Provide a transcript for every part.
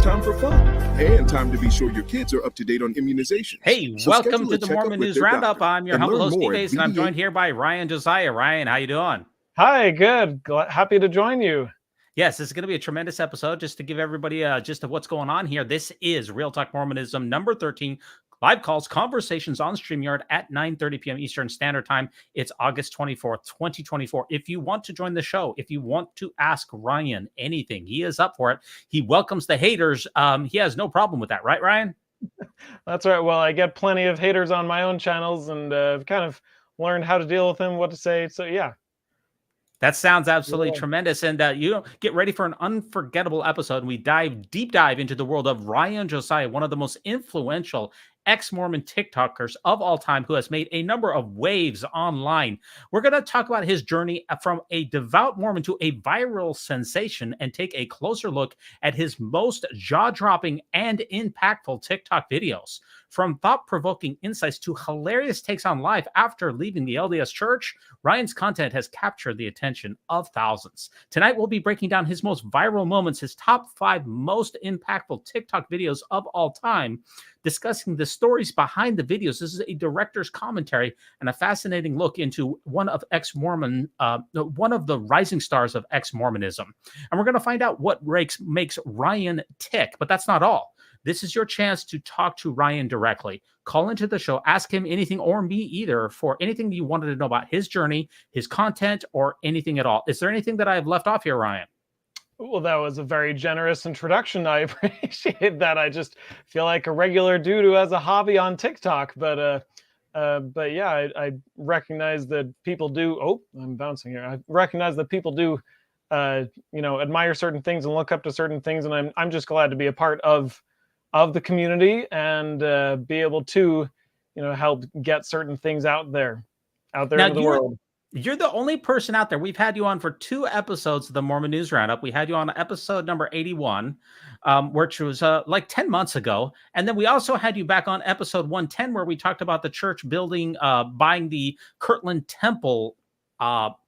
it's time for fun and time to be sure your kids are up to date on immunizations. Hey, So welcome schedule to a the checkup Mormon with News their Roundup. doctor I'm your and humble learn host, Steve more at Hayes, and I'm joined here by Ryan Josiah. Ryan, how you doing? Hi, good. Happy to join you. Yes, this is going to be a tremendous episode. Just to give everybody a gist of what's going on here, this is Real Talk Mormonism number 13. Live calls, conversations on StreamYard at 9:30 p.m. Eastern Standard Time. It's August 24th, 2024. If you want to join the show, if you want to ask Ryan anything, he is up for it. He welcomes the haters. He has no problem with that, right, Ryan? That's right. Well, I get plenty of haters on my own channels, and I've kind of learned how to deal with them, what to say. So yeah. That sounds absolutely tremendous. And you get ready for an unforgettable episode. We deep dive into the world of Ryan Josiah, one of the most influential ex-Mormon TikTokers of all time, who has made a number of waves online. We're going to talk about his journey from a devout Mormon to a viral sensation and take a closer look at his most jaw-dropping and impactful TikTok videos. From thought-provoking insights to hilarious takes on life after leaving the LDS Church, Ryan's content has captured the attention of thousands. Tonight, we'll be breaking down his most viral moments, his top 5 most impactful TikTok videos of all time, discussing the stories behind the videos. This is a director's commentary and a fascinating look into one of the rising stars of ex-Mormonism. And we're going to find out what makes Ryan tick, but that's not all. This is your chance to talk to Ryan directly. Call into the show, ask him anything, or me either, for anything you wanted to know about his journey, his content, or anything at all. Is there anything that I've left off here, Ryan? Well, that was a very generous introduction. I appreciate that. I just feel like a regular dude who has a hobby on TikTok. But yeah, I recognize that people do. Oh, I'm bouncing here. I recognize that people do, admire certain things and look up to certain things, and I'm just glad to be a part of the community and be able to, help get certain things out there now, into the world. You're the only person out there. We've had you on for 2 episodes of the Mormon News Roundup. We had you on episode number 81, which was like 10 months ago. And then we also had you back on episode 110, where we talked about the church building, buying the Kirtland Temple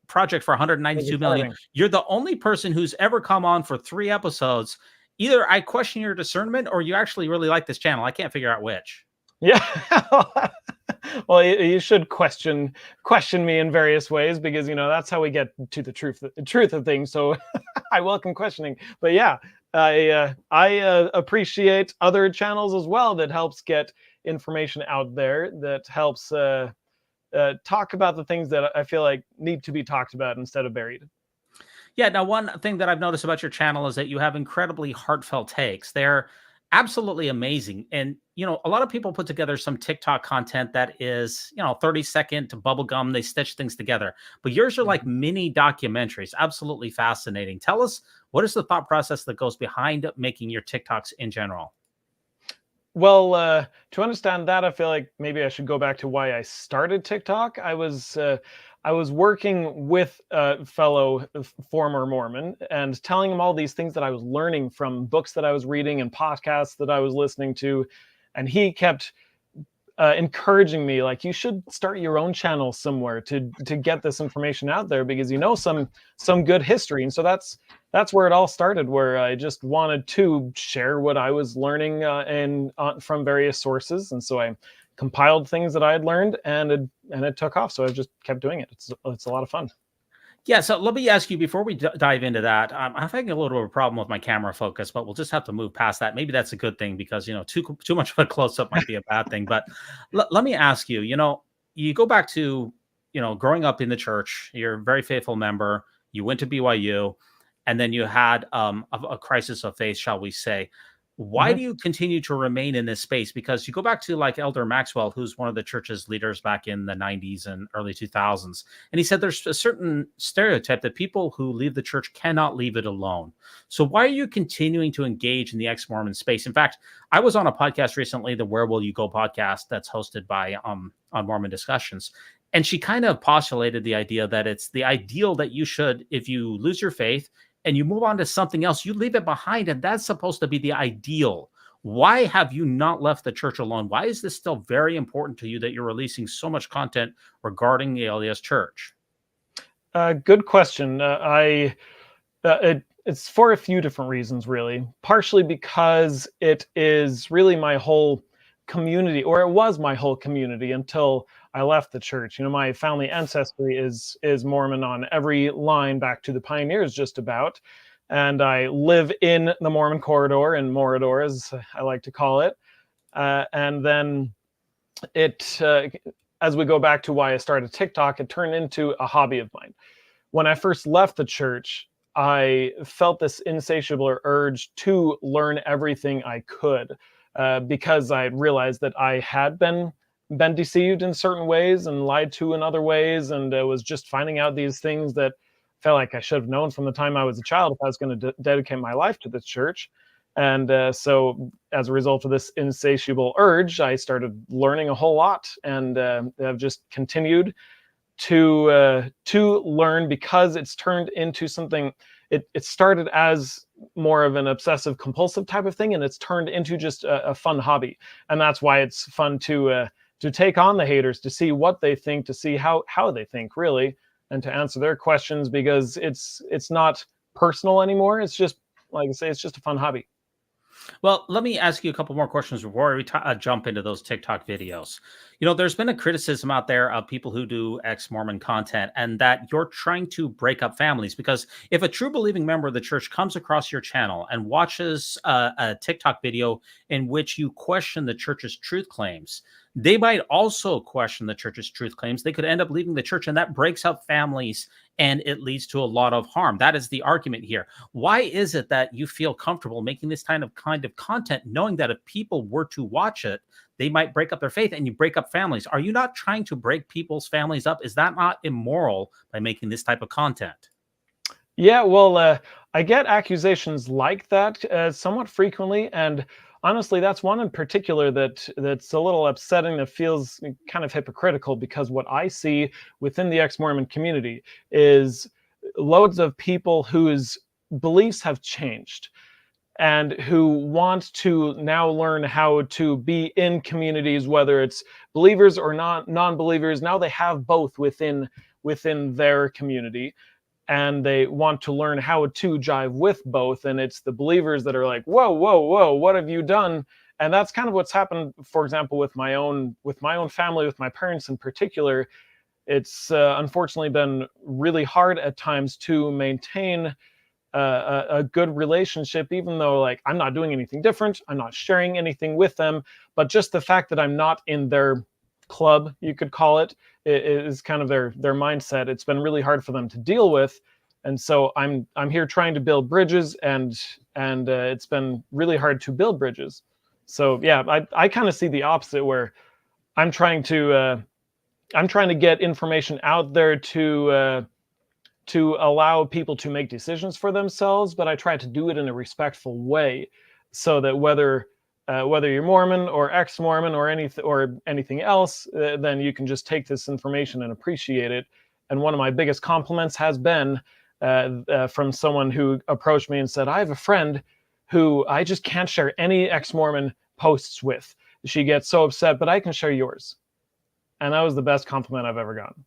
project for $192 million. You're the only person who's ever come on for 3 episodes. Either I question your discernment or you actually really like this channel. I can't figure out which. Yeah. Well, you should question me in various ways, because that's how we get to the truth of things. So I welcome questioning. But yeah, I appreciate other channels as well that helps get information out there, that helps talk about the things that I feel like need to be talked about instead of buried. Yeah. Now, one thing that I've noticed about your channel is that you have incredibly heartfelt takes. They're absolutely amazing. And, a lot of people put together some TikTok content that is, 30-second to bubblegum. They stitch things together. But yours are like mini documentaries. Absolutely fascinating. Tell us, what is the thought process that goes behind making your TikToks in general? Well, to understand that, I feel like maybe I should go back to why I started TikTok. I was working with a fellow former Mormon and telling him all these things that I was learning from books that I was reading and podcasts that I was listening to. And he kept encouraging me, like, you should start your own channel somewhere to get this information out there, because some good history. And so that's where it all started, where I just wanted to share what I was learning from various sources. And so I compiled things that I had learned, and it took off. So I just kept doing it. It's a lot of fun. Yeah, so let me ask you, before we dive into that, I'm having a little bit of a problem with my camera focus, but we'll just have to move past that. Maybe that's a good thing, because, too much of a close-up might be a bad thing. But let me ask you, you go back to, growing up in the church, you're a very faithful member, you went to BYU, and then you had a crisis of faith, shall we say. Why do you continue to remain in this space? Because you go back to like Elder Maxwell, who's one of the church's leaders back in the 90s and early 2000s. And he said there's a certain stereotype that people who leave the church cannot leave it alone. So why are you continuing to engage in the ex-Mormon space? In fact, I was on a podcast recently, the Where Will You Go podcast, that's hosted by on Mormon Discussions. And she kind of postulated the idea that it's the ideal that you should, if you lose your faith and you move on to something else, you leave it behind, and that's supposed to be the ideal. Why have you not left the church alone? Why is this still very important to you that you're releasing so much content regarding the LDS Church? Good question. It's for a few different reasons, really. Partially because it is really my whole community, or it was my whole community until I left the church. You know, my family ancestry is Mormon on every line back to the pioneers, just about. And I live in the Mormon corridor, in Morador, as I like to call it. And then as we go back to why I started TikTok, it turned into a hobby of mine. When I first left the church, I felt this insatiable urge to learn everything I could, because I realized that I had been deceived in certain ways and lied to in other ways, and was just finding out these things that felt like I should have known from the time I was a child if I was going to dedicate my life to the church. And so as a result of this insatiable urge, I started learning a whole lot, and I've just continued to learn, because it's turned into something. It started as more of an obsessive compulsive type of thing, and it's turned into just a fun hobby. And that's why it's fun to take on the haters, to see what they think, to see how they think, really, and to answer their questions, because it's not personal anymore. It's just, like I say, it's just a fun hobby. Well, let me ask you a couple more questions before we jump into those TikTok videos. You know, there's been a criticism out there of people who do ex-Mormon content, and that you're trying to break up families, because if a true believing member of the church comes across your channel and watches a TikTok video in which you question the church's truth claims, they might also question the church's truth claims. They could end up leaving the church, and that breaks up families, and it leads to a lot of harm. That is the argument here. Why is it that you feel comfortable making this kind of content, knowing that if people were to watch it, they might break up their faith, and you break up families? Are you not trying to break people's families up? Is that not immoral by making this type of content? Yeah, well, I get accusations like that somewhat frequently, and honestly, that's one in particular that's a little upsetting, that feels kind of hypocritical, because what I see within the ex-Mormon community is loads of people whose beliefs have changed, and who want to now learn how to be in communities, whether it's believers or non-believers. Now they have both within their community, and they want to learn how to jive with both. And it's the believers that are like, whoa, whoa, whoa, what have you done? And that's kind of what's happened, for example, with my own family, with my parents in particular. It's unfortunately been really hard at times to maintain a good relationship, even though, like, I'm not doing anything different, I'm not sharing anything with them, but just the fact that I'm not in their club, you could call it, is kind of their mindset. It's been really hard for them to deal with, and so I'm here trying to build bridges, and it's been really hard to build bridges. So yeah, I kind of see the opposite, where I'm trying to get information out there to allow people to make decisions for themselves, but I try to do it in a respectful way, so that whether you're Mormon or ex-Mormon or anything else, then you can just take this information and appreciate it. And one of my biggest compliments has been from someone who approached me and said, I have a friend who I just can't share any ex-Mormon posts with. She gets so upset, but I can share yours. And that was the best compliment I've ever gotten.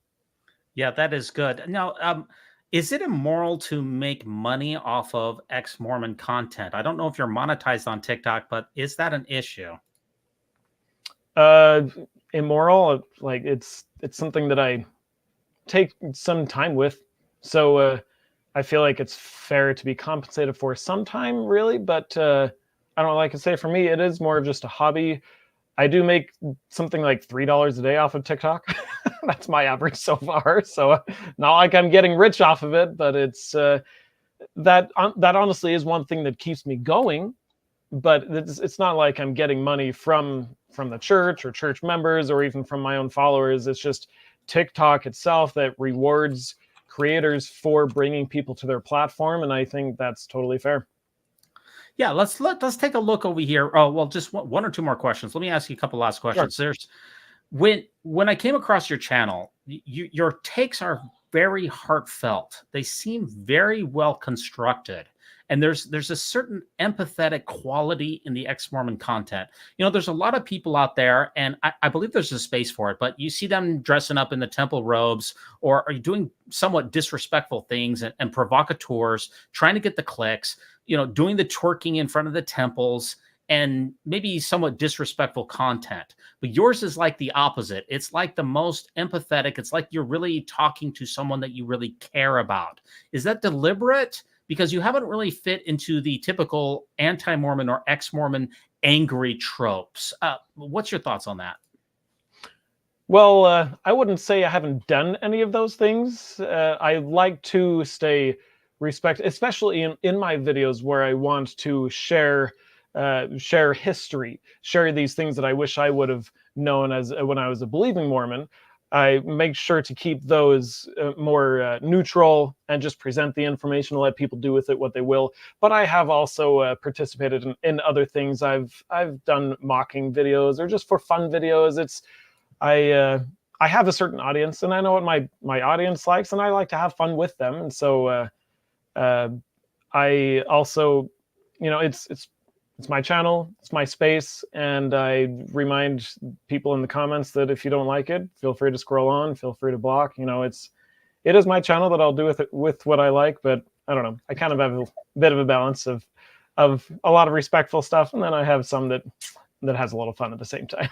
Yeah, that is good. Now, is it immoral to make money off of ex-Mormon content? I don't know if you're monetized on TikTok, but is that an issue? Immoral, like, it's something that I take some time with. So I feel like it's fair to be compensated for some time, really. But I don't know, like I say, for me, it is more of just a hobby. I do make something like $3 a day off of TikTok. That's my average so far. So not like I'm getting rich off of it, but it's that honestly is one thing that keeps me going. But it's not like I'm getting money from the church or church members or even from my own followers. It's just TikTok itself that rewards creators for bringing people to their platform, and I think that's totally fair. Yeah, let's take a look over here. Oh, well, just one or two more questions. Let me ask you a couple last questions. Sure. There's when I came across your channel, your takes are very heartfelt. They seem very well constructed. And there's a certain empathetic quality in the ex-Mormon content. There's a lot of people out there, and I believe there's a space for it, but you see them dressing up in the temple robes or are doing somewhat disrespectful things and provocateurs, trying to get the clicks, doing the twerking in front of the temples and maybe somewhat disrespectful content. But yours is like the opposite. It's like the most empathetic. It's like you're really talking to someone that you really care about. Is that deliberate? Because you haven't really fit into the typical anti-Mormon or ex-Mormon angry tropes. What's your thoughts on that? Well, I wouldn't say I haven't done any of those things. I like to stay respectful, especially in my videos where I want to share history, share these things that I wish I would have known as when I was a believing Mormon. I make sure to keep those more neutral and just present the information, let people do with it what they will. But I have also participated in other things. I've done mocking videos or just for fun videos. I have a certain audience, and I know what my audience likes, and I like to have fun with them. And so I also, it's my channel, it's my space, and I remind people in the comments that if you don't like it, feel free to scroll on, feel free to block. It is my channel that I'll do with what I like, but I don't know. I kind of have a bit of a balance of a lot of respectful stuff, and then I have some that has a little fun at the same time.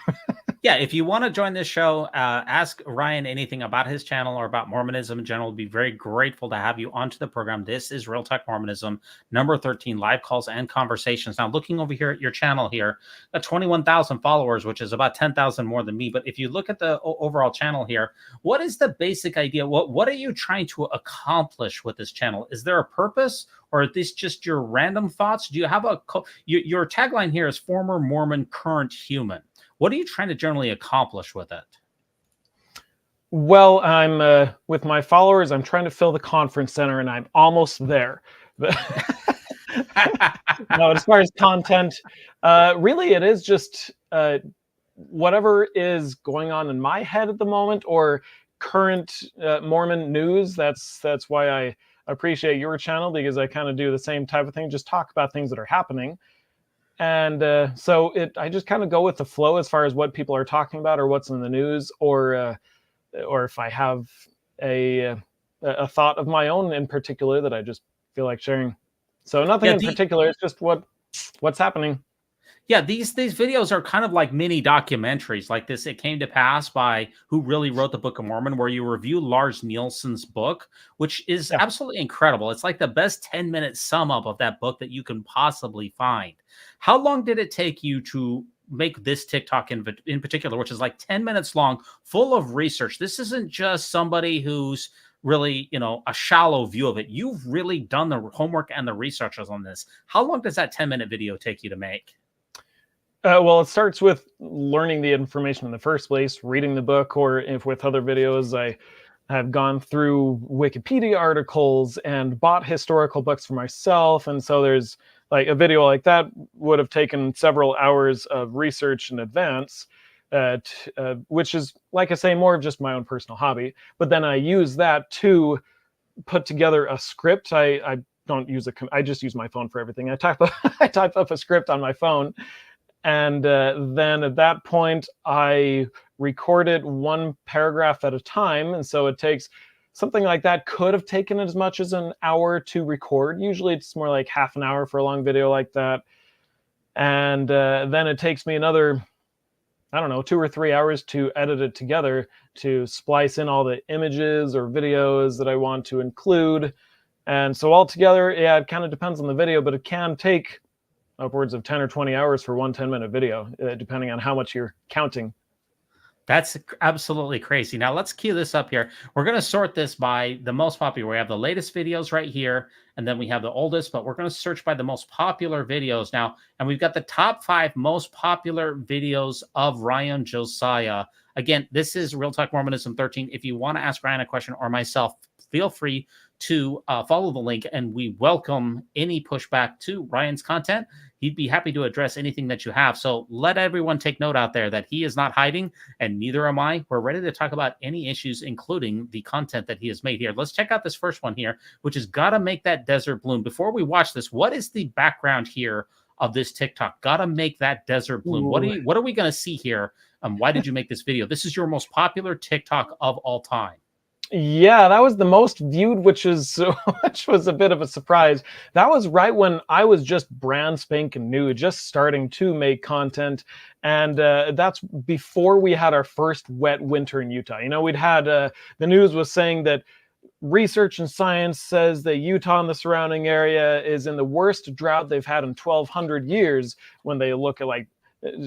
Yeah, if you want to join this show, ask Ryan anything about his channel or about Mormonism in general. We'd be very grateful to have you onto the program. This is Real Talk Mormonism, number 13, live calls and conversations. Now, looking over here at your channel here, got 21,000 followers, which is about 10,000 more than me. But if you look at the overall channel here, what is the basic idea? What are you trying to accomplish with this channel? Is there a purpose, or is this just your random thoughts? Do you have your tagline here is former Mormon, current human. What are you trying to generally accomplish with it? Well, I'm with my followers, I'm trying to fill the conference center, and I'm almost there. No, as far as content, really it is just whatever is going on in my head at the moment, or current Mormon news. That's why I appreciate your channel, because I kind of do the same type of thing, just talk about things that are happening. And so I just kind of go with the flow as far as what people are talking about or what's in the news, or if I have a thought of my own in particular that I just feel like sharing. So nothing in particular. It's just what's happening. Yeah, these videos are kind of like mini documentaries, like this It Came to Pass by Who Really Wrote the Book of Mormon, where you review Lars Nielsen's book, which is absolutely incredible. It's like the best 10-minute sum up of that book that you can possibly find. How long did it take you to make this TikTok in particular, which is like 10 minutes long, full of research? This isn't just somebody who's really, a shallow view of it. You've really done the homework and the researches on this. How long does that 10-minute video take you to make? Well, it starts with learning the information in the first place, reading the book, or if with other videos, I have gone through Wikipedia articles and bought historical books for myself. And so there's like a video like that would have taken several hours of research in advance, which is, like I say, more of just my own personal hobby. But then I use that to put together a script. I don't use I just use my phone for everything. I type up a script on my phone. And then at that point, I recorded one paragraph at a time. And so it takes something like that could have taken as much as an hour to record. Usually it's more like half an hour for a long video like that. And then it takes me another, 2 or 3 hours to edit it together, to splice in all the images or videos that I want to include. And so altogether, it kind of depends on the video, but it can take upwards of 10 or 20 hours for one 10-minute video, depending on how much you're counting. That's absolutely crazy. Now let's cue this up here. We're going to sort this by the most popular. We have the latest videos right here, and then we have the oldest, but we're going to search by the most popular videos now. And we've got the top 5 most popular videos of Ryan Josiah. Again, this is Real Talk Mormonism 13. If you want to ask Ryan a question or myself, feel free to follow the link, and we welcome any pushback to Ryan's content. He'd be happy to address anything that you have. So let everyone take note out there that he is not hiding, and neither am I. We're ready to talk about any issues, including the content that he has made here. Let's check out this first one here, which is Gotta Make That Desert Bloom. Before we watch this, what is the background here of this TikTok? Gotta Make That Desert Bloom. What are we going to see here? Why did you make this video? This is your most popular TikTok of all time. Yeah, that was the most viewed, which was a bit of a surprise. That was right when I was just brand spanking new, just starting to make content. And that's before we had our first wet winter in Utah. You know, we'd had, the news was saying that research and science says that Utah and the surrounding area is in the worst drought they've had in 1,200 years. When they look at like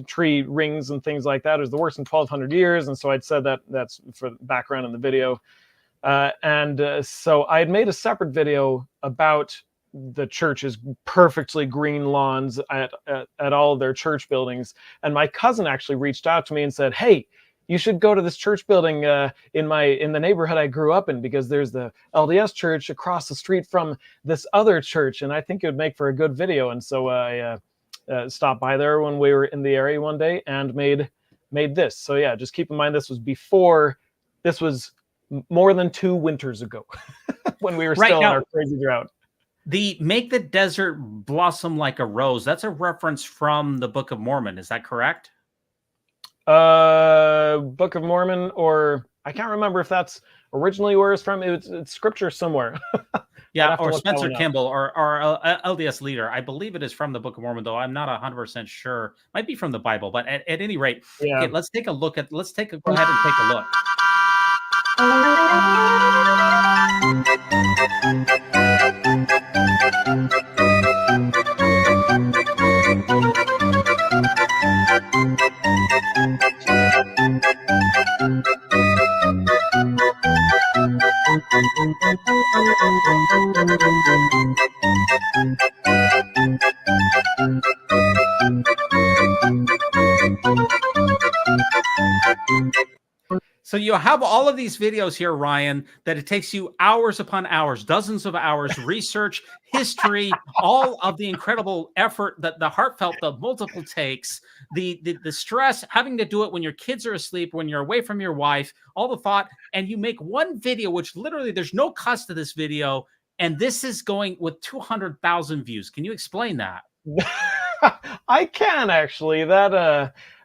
tree rings and things like that, is the worst in 1,200 years. And so I'd said that's for background in the video. So I had made a separate video about the church's perfectly green lawns at all of their church buildings. And my cousin actually reached out to me and said, "Hey, you should go to this church building in the neighborhood I grew up in, because there's the LDS church across the street from this other church, and I think it would make for a good video." And so I stopped by there when we were in the area one day and made this. So yeah, just keep in mind this was more than 2 winters ago when we were still in our crazy drought. The Make the Desert Blossom Like a Rose, that's a reference from the Book of Mormon. Is that correct? Book of Mormon, or I can't remember if that's originally where it's from. It's scripture somewhere. Yeah, or Spencer Kimball, or LDS leader. I believe it is from the Book of Mormon, though I'm not 100% sure. Might be from the Bible, but at any rate, yeah. Okay, let's go ahead and take a look. So you have all of these videos here, Ryan, that it takes you hours upon hours, dozens of hours, research, history, all of the incredible effort, that the heartfelt, the multiple takes, the stress, having to do it when your kids are asleep, when you're away from your wife, all the thought, and you make one video, which literally there's no cost to this video, and this is going with 200,000 views. Can you explain that? I can, actually.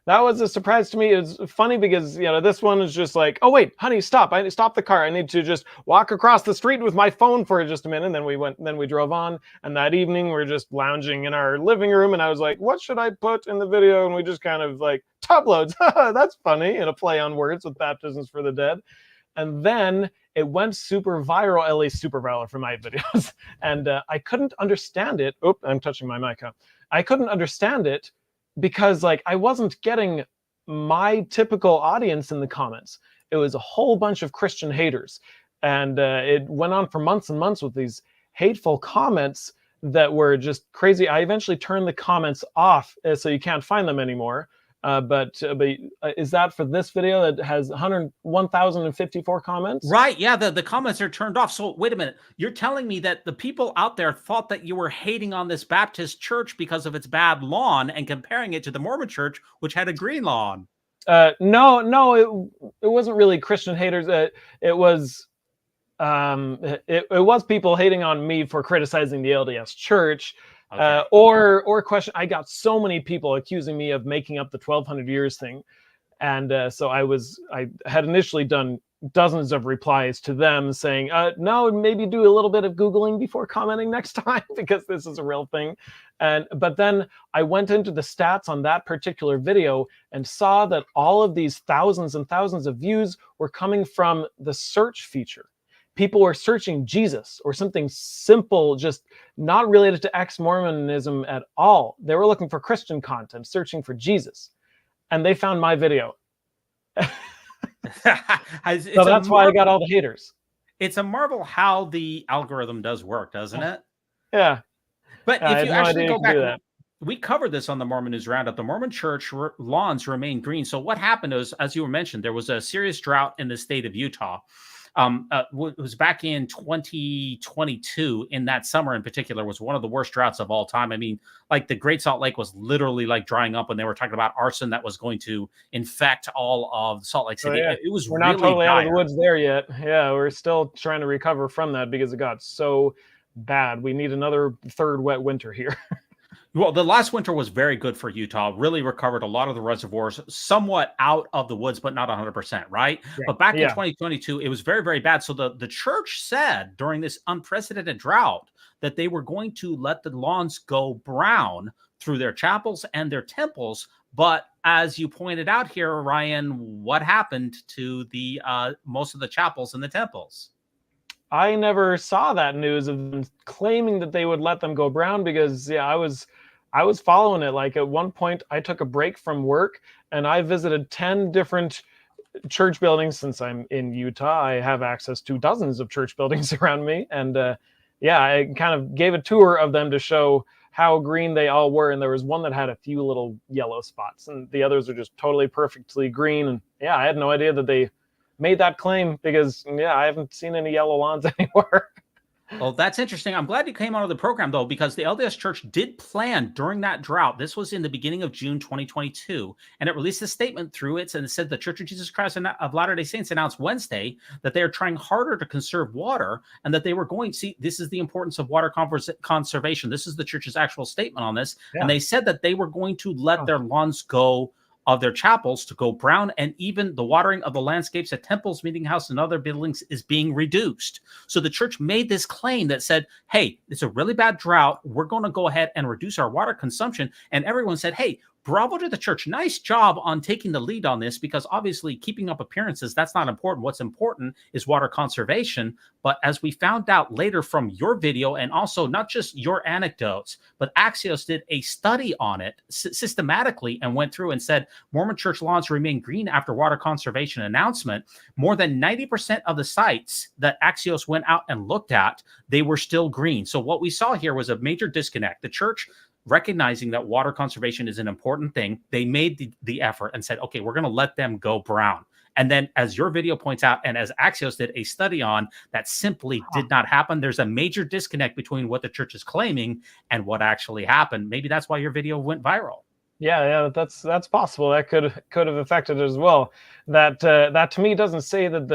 That was a surprise to me. It's funny because, you know, this one is just like, "Oh wait, honey, stop! Stop the car. I need to just walk across the street with my phone for just a minute." And then we drove on, and that evening we're just lounging in our living room, and I was like, "What should I put in the video?" And we just kind of like, "Tub loads, that's funny," and a play on words with baptisms for the dead. And then it went super viral, at least super viral for my videos, and I couldn't understand it. Oh, I'm touching my mic. I couldn't understand it, because like I wasn't getting my typical audience in the comments. It was a whole bunch of Christian haters. And it went on for months and months with these hateful comments that were just crazy. I eventually turned the comments off so you can't find them anymore. But is that for this video that has 101,054 comments? Right. Yeah. The comments are turned off. So wait a minute. You're telling me that the people out there thought that you were hating on this Baptist church because of its bad lawn and comparing it to the Mormon church, which had a green lawn. No, it wasn't really Christian haters. It was people hating on me for criticizing the LDS church. Okay. Or question. I got so many people accusing me of making up the 1,200 years thing, and so I had initially done dozens of replies to them saying, "No, maybe do a little bit of Googling before commenting next time, because this is a real thing." But then I went into the stats on that particular video and saw that all of these thousands and thousands of views were coming from the search feature. People were searching Jesus or something simple, just not related to ex-Mormonism at all. They were looking for Christian content, searching for Jesus, and they found my video. So that's why I got all the haters. It's a marvel how the algorithm does work, doesn't it? Yeah. But if you actually go back, we covered this on the Mormon News Roundup. The Mormon church lawns remain green. So what happened is, as you mentioned, there was a serious drought in the state of Utah. it was back in 2022. In that summer in particular, was one of the worst droughts of all time. I mean, like the Great Salt Lake was literally like drying up when they were talking about arson that was going to infect all of Salt Lake City. Yeah. It was We're really not totally out of the dire. woods there yet. Yeah, we're still trying to recover from that because it got so bad. We need another third wet winter here. Well, the last winter was very good for Utah. Really recovered a lot of the reservoirs, somewhat out of the woods, but not 100%, right? Yeah. But back in Yeah. 2022, it was very, very bad. So the church said during this unprecedented drought that they were going to let the lawns go brown through their chapels and their temples. But as you pointed out here, Ryan, what happened to the most of the chapels and the temples? I never saw that news of them claiming that they would let them go brown because I was following it. Like at one point I took a break from work and I visited 10 different church buildings. Since I'm in Utah, I have access to dozens of church buildings around me. And I kind of gave a tour of them to show how green they all were. And there was one that had a few little yellow spots and the others are just totally perfectly green. And I had no idea that they made that claim because I haven't seen any yellow lawns anywhere. Well, that's interesting. I'm glad you came onto the program, though, because the LDS Church did plan during that drought. This was in the beginning of June 2022, and it released a statement through it, and it said the Church of Jesus Christ of Latter-day Saints announced Wednesday that they are trying harder to conserve water, and that they were going to see, this is the importance of water conservation. This is the church's actual statement on this, and they said that they were going to let their lawns go of their chapels to go brown, and even the watering of the landscapes at temples, meeting house, and other buildings is being reduced. So the church made this claim that said, hey, it's a really bad drought. We're going to go ahead and reduce our water consumption. And everyone said, hey, bravo to the church. Nice job on taking the lead on this, because obviously keeping up appearances, that's not important. What's important is water conservation. But as we found out later from your video, and also not just your anecdotes, but Axios did a study on it systematically and went through and said Mormon church lawns remain green after water conservation announcement. More than 90% of the sites that Axios went out and looked at, they were still green. So what we saw here was a major disconnect. The church, recognizing that water conservation is an important thing, they made the effort and said, okay, we're going to let them go brown. And then, as your video points out, and as Axios did a study on, that simply did not happen. There's a major disconnect between what the church is claiming and what actually happened. Maybe that's why your video went viral. Yeah, that's possible. That could have affected it as well. That to me doesn't say that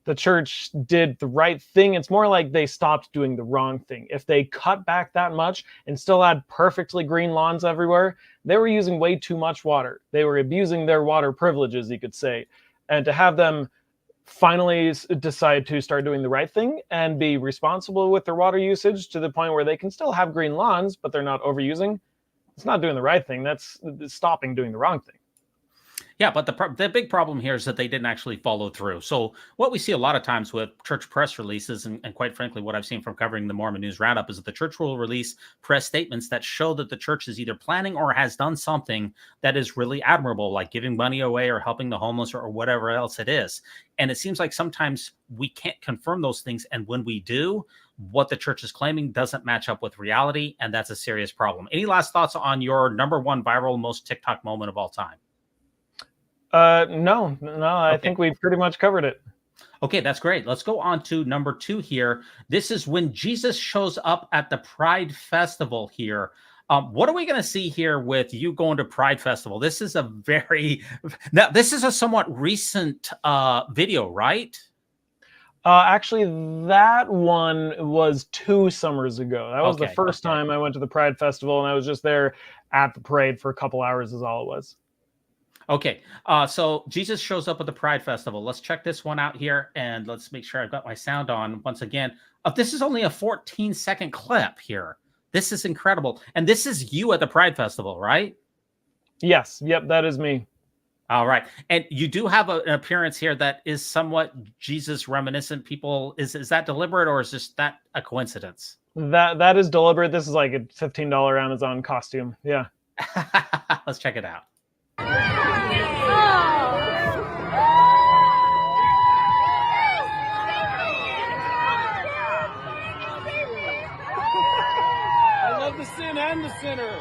the church did the right thing. It's more like they stopped doing the wrong thing. If they cut back that much and still had perfectly green lawns everywhere, they were using way too much water. They were abusing their water privileges, you could say. And to have them finally decide to start doing the right thing and be responsible with their water usage to the point where they can still have green lawns, but they're not overusing, it's not doing the right thing. That's stopping doing the wrong thing. Yeah, but the big problem here is that they didn't actually follow through. So what we see a lot of times with church press releases, and quite frankly, what I've seen from covering the Mormon News Roundup, is that the church will release press statements that show that the church is either planning or has done something that is really admirable, like giving money away or helping the homeless or whatever else it is. And it seems like sometimes we can't confirm those things. And when we do, what the church is claiming doesn't match up with reality. And that's a serious problem. Any last thoughts on your number one viral most TikTok moment of all time? No, I think we pretty much covered it. Okay, that's great. Let's go on to number 2 here. This is when Jesus shows up at the Pride Festival here. What are we going to see here with you going to Pride Festival? This is this is a somewhat recent video, right? Actually, that one was 2 summers ago. That was the first time I went to the Pride Festival, and I was just there at the parade for a couple hours is all it was. Okay, so Jesus shows up at the Pride Festival. Let's check this one out here, and let's make sure I've got my sound on once again. This is only a 14-second clip here. This is incredible. And this is you at the Pride Festival, right? Yes. Yep, that is me. All right. And you do have an appearance here that is somewhat Jesus reminiscent. People, is that deliberate, or is just that a coincidence? That is deliberate. This is like a $15 Amazon costume. Yeah. Let's check it out. I love the sin and the sinner.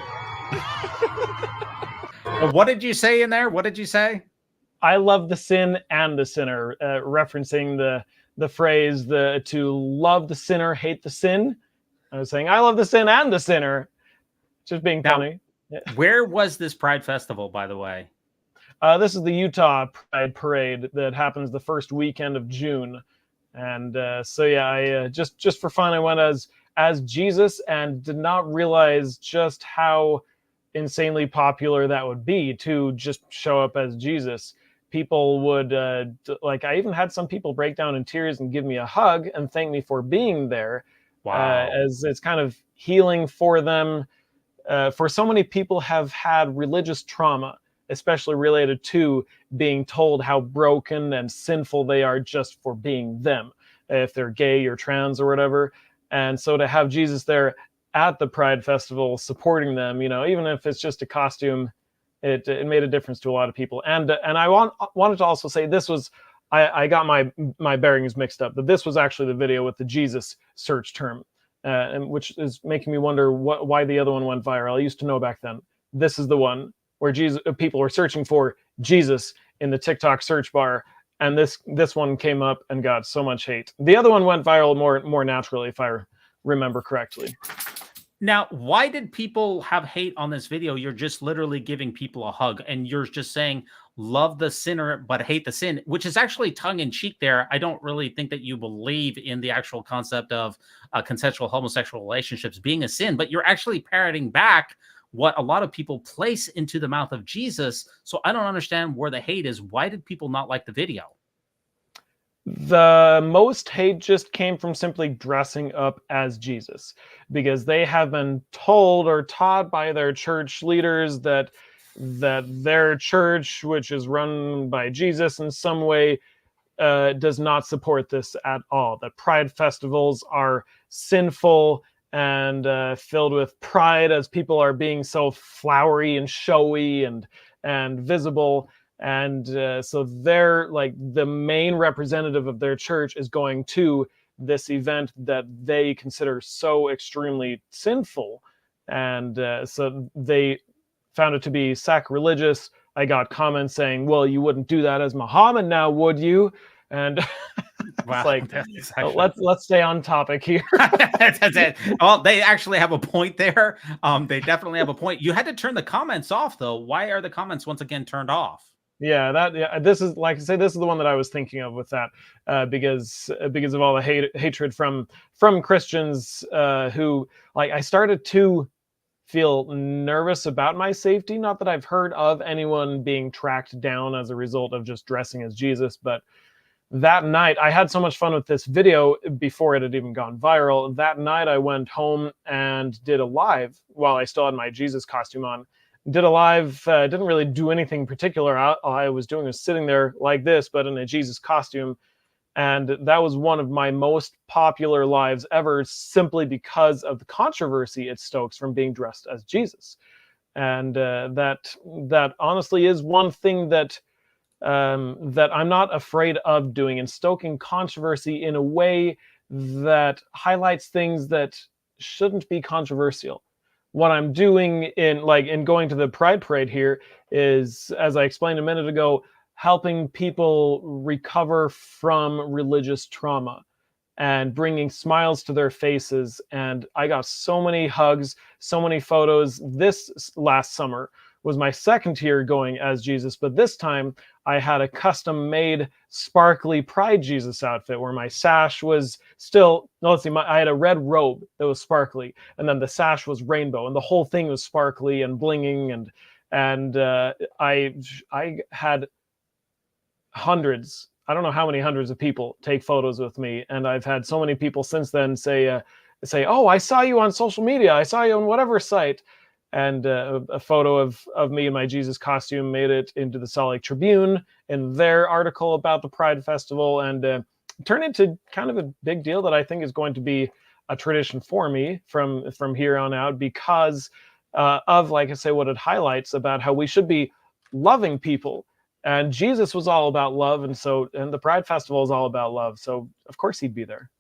What did you say in there? What did you say? I love the sin and the sinner, referencing the phrase to love the sinner, hate the sin. I was saying I love the sin and the sinner, just being Now, funny. where was this Pride Festival, by the way? This is the Utah Pride Parade that happens the first weekend of June, and so yeah, I just for fun I went as Jesus and did not realize just how insanely popular that would be to just show up as Jesus. People would like, I even had some people break down in tears and give me a hug and thank me for being there. Wow. As it's kind of healing for them. For so many people have had religious trauma, especially related to being told how broken and sinful they are just for being them, if they're gay or trans or whatever. And so to have Jesus there at the Pride Festival supporting them, you know, even if it's just a costume, it made a difference to a lot of people. And I wanted to also say this was, I got my bearings mixed up, but this was actually the video with the Jesus search term, and which is making me wonder why the other one went viral. I used to know back then. This is the one where people were searching for Jesus in the TikTok search bar, and this one came up and got so much hate. The other one went viral more naturally, if I remember correctly. Now, why did people have hate on this video? You're just literally giving people a hug, and you're just saying, love the sinner, but hate the sin, which is actually tongue-in-cheek there. I don't really think that you believe in the actual concept of consensual homosexual relationships being a sin, but you're actually parroting back what a lot of people place into the mouth of Jesus. So I don't understand where the hate is. Why did people not like the video? The most hate just came from simply dressing up as Jesus, because they have been told or taught by their church leaders that their church, which is run by Jesus in some way, does not support this at all. That Pride festivals are sinful and filled with pride, as people are being so flowery and showy and visible. And so they're like, the main representative of their church is going to this event that they consider so extremely sinful. And so they found it to be sacrilegious. I got comments saying, well, you wouldn't do that as Muhammad now, would you? And Wow, like, actually... let's stay on topic here. That's it. Well, they actually have a point there. They definitely have a point. You had to turn the comments off, though. Why are the comments once again turned off? Yeah, this is, like I say, this is the one that I was thinking of with that, because of all the hatred from Christians who, like, I started to feel nervous about my safety. Not that I've heard of anyone being tracked down as a result of just dressing as Jesus, but that night I had so much fun with this video before it had even gone viral. That night I went home and did a live while I still had my Jesus costume on. Did a live, didn't really do anything particular. All I was doing was sitting there like this, but in a Jesus costume. And that was one of my most popular lives ever, simply because of the controversy it stokes from being dressed as Jesus. And that honestly is one thing that I'm not afraid of doing, and stoking controversy in a way that highlights things that shouldn't be controversial. What I'm doing in going to the Pride Parade here is, as I explained a minute ago, helping people recover from religious trauma and bringing smiles to their faces. And I got so many hugs, so many photos. This last summer was my second year going as Jesus, but this time I had a custom-made sparkly Pride Jesus outfit where my sash was still, no, let's see, I had a red robe that was sparkly, and then the sash was rainbow, and the whole thing was sparkly and blinging, and I had hundreds, I don't know how many hundreds of people take photos with me, and I've had so many people since then say, oh, I saw you on social media, I saw you on whatever site. And a photo of me in my Jesus costume made it into the Salt Lake Tribune in their article about the Pride Festival, and turned into kind of a big deal that I think is going to be a tradition for me from here on out, because of, like I say, what it highlights about how we should be loving people. And Jesus was all about love, and the Pride Festival is all about love. So of course he'd be there.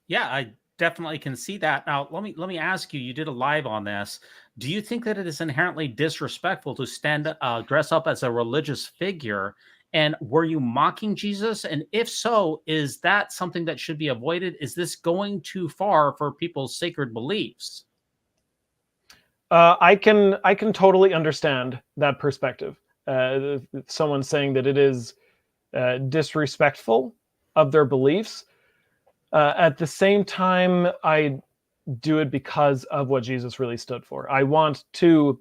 Yeah, I definitely can see that. Now, let me ask you, you did a live on this. Do you think that it is inherently disrespectful to dress up as a religious figure And were you mocking Jesus? And if so, is that something that should be avoided? Is this going too far for people's sacred beliefs? I can totally understand that perspective. Someone saying that it is disrespectful of their beliefs. At the same time, I do it because of what Jesus really stood for. I want to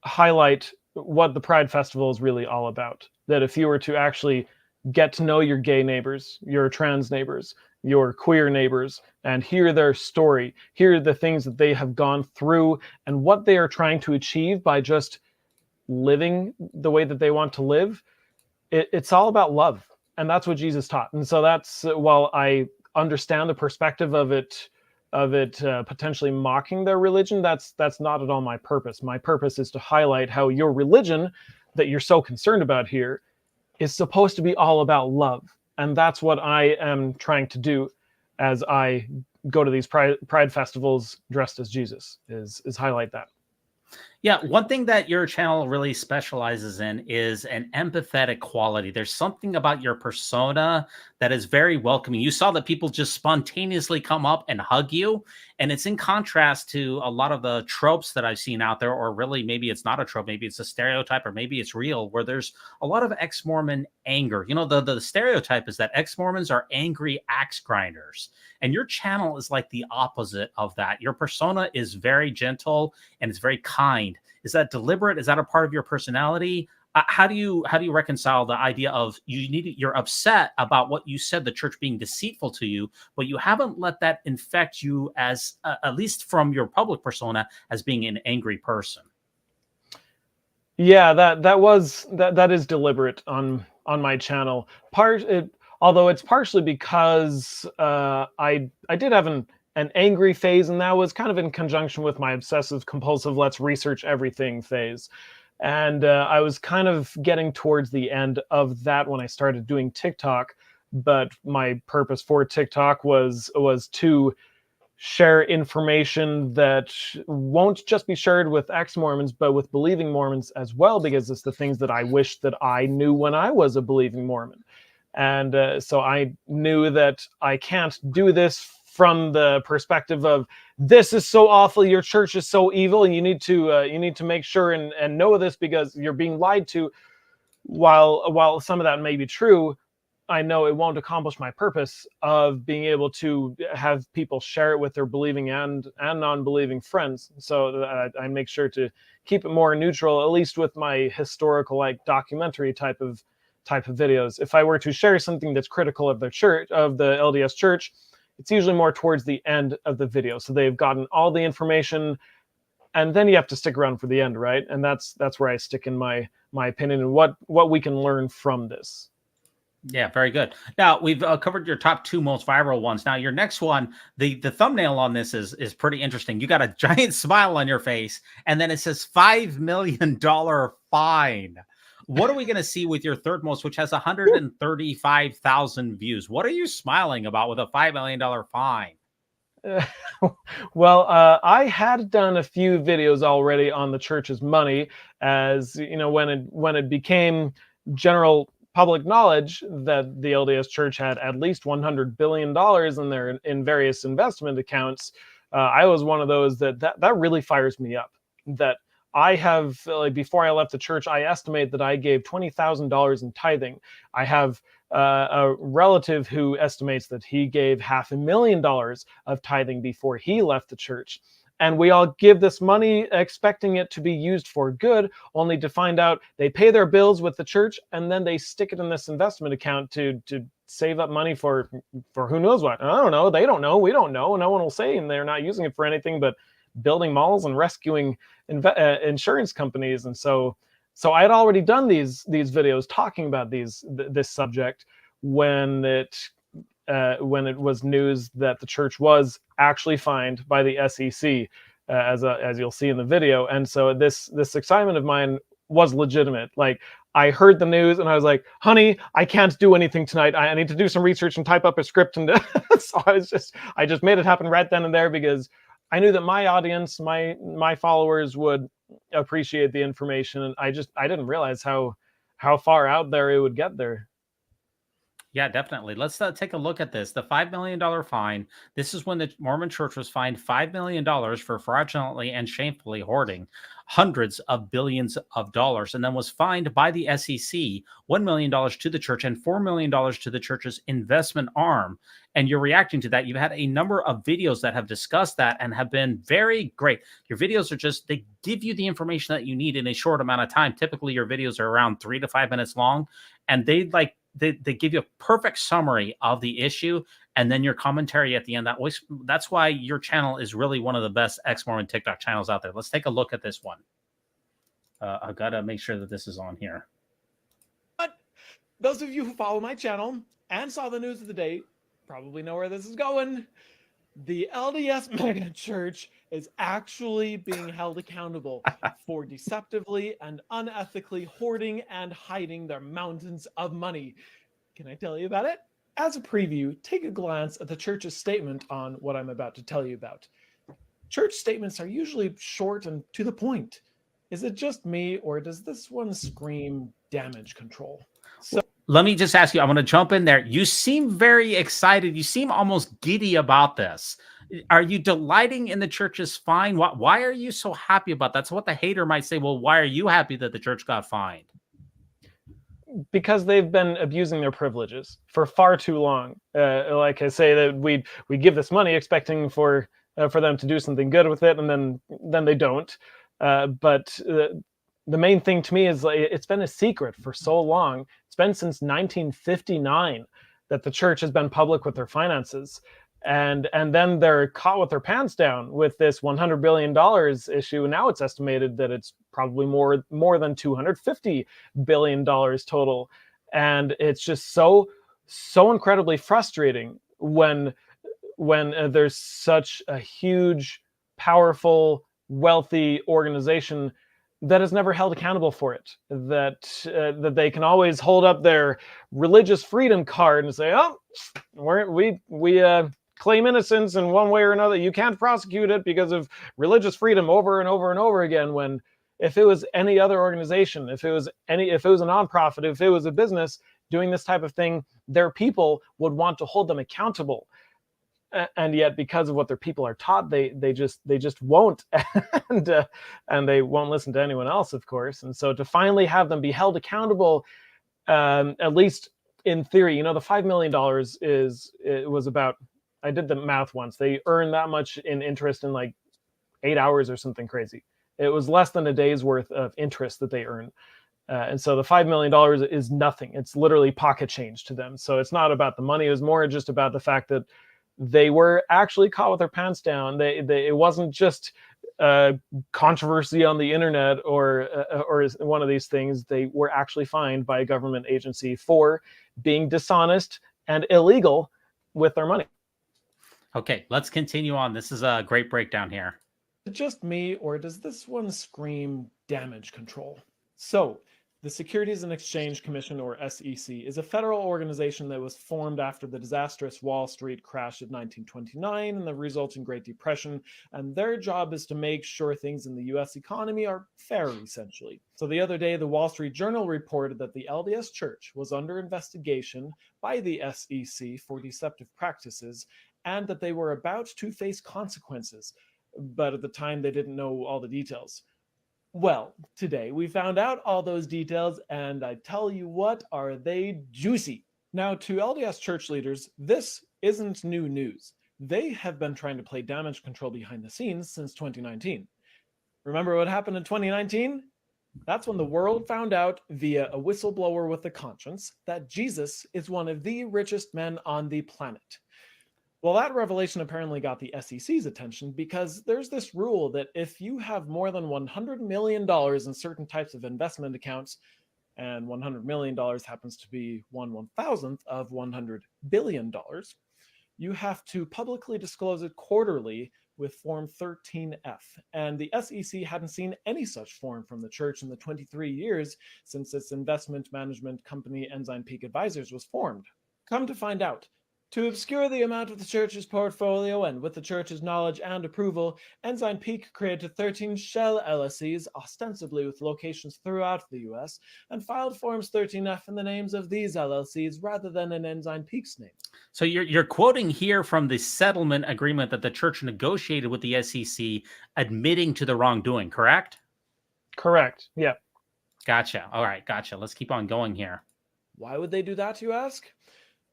highlight what the Pride Festival is really all about. That if you were to actually get to know your gay neighbors, your trans neighbors, your queer neighbors, and hear their story, hear the things that they have gone through and what they are trying to achieve by just living the way that they want to live, it's all about love. And that's what Jesus taught. And so that's, while I understand the perspective of it, potentially mocking their religion, that's not at all my purpose. My purpose is to highlight how your religion that you're so concerned about here is supposed to be all about love. And that's what I am trying to do as I go to these pride festivals dressed as Jesus, is highlight that. Yeah, one thing that your channel really specializes in is an empathetic quality. There's something about your persona that is very welcoming. You saw that people just spontaneously come up and hug you, and it's in contrast to a lot of the tropes that I've seen out there, or really maybe it's not a trope, maybe it's a stereotype, or maybe it's real, where there's a lot of ex-Mormon anger. You know, the stereotype is that ex-Mormons are angry axe grinders, and your channel is like the opposite of that. Your persona is very gentle and it's very kind. Is that deliberate? Is that a part of your personality? How do you reconcile the idea of you're upset about what you said, the church being deceitful to you, but you haven't let that infect you as at least from your public persona as being an angry person? Yeah, that is deliberate on my channel. Although it's partially because I did have an angry phase, and that was kind of in conjunction with my obsessive compulsive let's research everything phase. And I was kind of getting towards the end of that when I started doing TikTok. But my purpose for TikTok was to share information that won't just be shared with ex-Mormons, but with believing Mormons as well, because it's the things that I wish that I knew when I was a believing Mormon. And so I knew that I can't do this from the perspective of, this is so awful, your church is so evil, and you need to make sure and know this because you're being lied to. While some of that may be true, I know it won't accomplish my purpose of being able to have people share it with their believing and non-believing friends. So I make sure to keep it more neutral, at least with my historical, like documentary type of videos. If I were to share something that's critical of the church, of the LDS church, it's usually more towards the end of the video. So they've gotten all the information, and then you have to stick around for the end, right? And that's where I stick in my opinion and what we can learn from this. Yeah, very good. Now we've covered your top two most viral ones. Now your next one, the thumbnail on this is pretty interesting. You got a giant smile on your face, and then it says $5 million fine. What are we going to see with your third most, which has 135,000 views? What are you smiling about with a $5 million fine? Well, I had done a few videos already on the church's money, as you know, when it became general public knowledge that the LDS Church had at least $100 billion in various investment accounts. I was one of those that really fires me up. That I have, like, before I left the church, I estimate that I gave $20,000 in tithing. I have a relative who estimates that he gave $500,000 of tithing before he left the church. And we all give this money expecting it to be used for good, only to find out they pay their bills with the church and then they stick it in this investment account to save up money for who knows what. And I don't know. They don't know. We don't know. No one will say, and they're not using it for anything but building malls and rescuing insurance companies. And so I had already done these videos talking about this subject when it was news that the church was actually fined by the SEC, as you'll see in the video. And so this excitement of mine was legitimate. Like, I heard the news and I was like, honey, I can't do anything tonight. I need to do some research and type up a script. And so I just made it happen right then and there, because I knew that my audience, my followers would appreciate the information. And I didn't realize how how far out there it would get there. Yeah, definitely. Let's take a look at this. The $5 million fine. This is when the Mormon Church was fined $5 million for fraudulently and shamefully hoarding hundreds of billions of dollars, and then was fined by the SEC $1 million to the church and $4 million to the church's investment arm. And you're reacting to that. You've had a number of videos that have discussed that and have been very great. Your videos are just, they give you the information that you need in a short amount of time. Typically, your videos are around 3 to 5 minutes long, and they give you a perfect summary of the issue, and then your commentary at the end. That's why your channel is really one of the best ex-Mormon TikTok channels out there. Let's take a look at this one. I gotta make sure that this is on here. But those of you who follow my channel and saw the news of the day probably know where this is going. The LDS mega church is actually being held accountable for deceptively and unethically hoarding and hiding their mountains of money. Can I tell you about it? As a preview, take a glance at the church's statement on what I'm about to tell you about. Church statements are usually short and to the point. Is it just me, or does this one scream damage control? So let me just ask you, I want to jump in there. You seem very excited. You seem almost giddy about this. Are you delighting in the church's fine? Why are you so happy about that? So what the hater might say, well, why are you happy that the church got fined? Because they've been abusing their privileges for far too long. Like I say, that we give this money expecting for them to do something good with it, and then they don't. But the main thing to me is, like, it's been a secret for so long. It's been since 1959 that the church has been public with their finances. And then they're caught with their pants down with this $100 billion issue. And now it's estimated that it's probably more than $250 billion total. And it's just so incredibly frustrating when there's such a huge, powerful, wealthy organization that is never held accountable for it, that they can always hold up their religious freedom card and say, oh, we claim innocence in one way or another. You can't prosecute it because of religious freedom, over and over and over again. When if it was any other organization, if it was a nonprofit, if it was a business doing this type of thing, their people would want to hold them accountable. And yet, because of what their people are taught, they just won't, and they won't listen to anyone else, of course. And so, to finally have them be held accountable, at least in theory, the $5 million was about. I did the math once. They earned that much in interest in like 8 hours or something crazy. It was less than a day's worth of interest that they earned. And so the $5 million is nothing. It's literally pocket change to them. So it's not about the money. It was more just about the fact that they were actually caught with their pants down. It wasn't just controversy on the internet or one of these things. They were actually fined by a government agency for being dishonest and illegal with their money. Okay, let's continue on. This is a great breakdown here. is it just me, or does this one scream damage control? So, the Securities and Exchange Commission, or SEC, is a federal organization that was formed after the disastrous Wall Street crash of 1929 and the resulting Great Depression, and their job is to make sure things in the US economy are fair, essentially. So the other day, the Wall Street Journal reported that the LDS Church was under investigation by the SEC for deceptive practices, and that they were about to face consequences, but at the time they didn't know all the details. Well, today we found out all those details, and I tell you what, are they juicy. Now, to LDS church leaders, this isn't new news. They have been trying to play damage control behind the scenes since 2019. Remember what happened in 2019? That's when the world found out via a whistleblower with a conscience that Jesus is one of the richest men on the planet. Well, that revelation apparently got the SEC's attention because there's this rule that if you have more than $100 million in certain types of investment accounts, and $100 million happens to be 1/1000th of $100 billion, you have to publicly disclose it quarterly with Form 13F. And the SEC hadn't seen any such form from the church in the 23 years since its investment management company Ensign Peak Advisors was formed. Come to find out, To obscure the amount of the church's portfolio and with the church's knowledge and approval, Ensign Peak created 13 shell LLCs, ostensibly with locations throughout the US, and filed Forms 13F in the names of these LLCs rather than in Ensign Peak's name. So you're quoting here from the settlement agreement that the church negotiated with the SEC, admitting to the wrongdoing, correct? Correct. Yeah. Gotcha. All right, gotcha. Let's keep on going here. Why would they do that, you ask?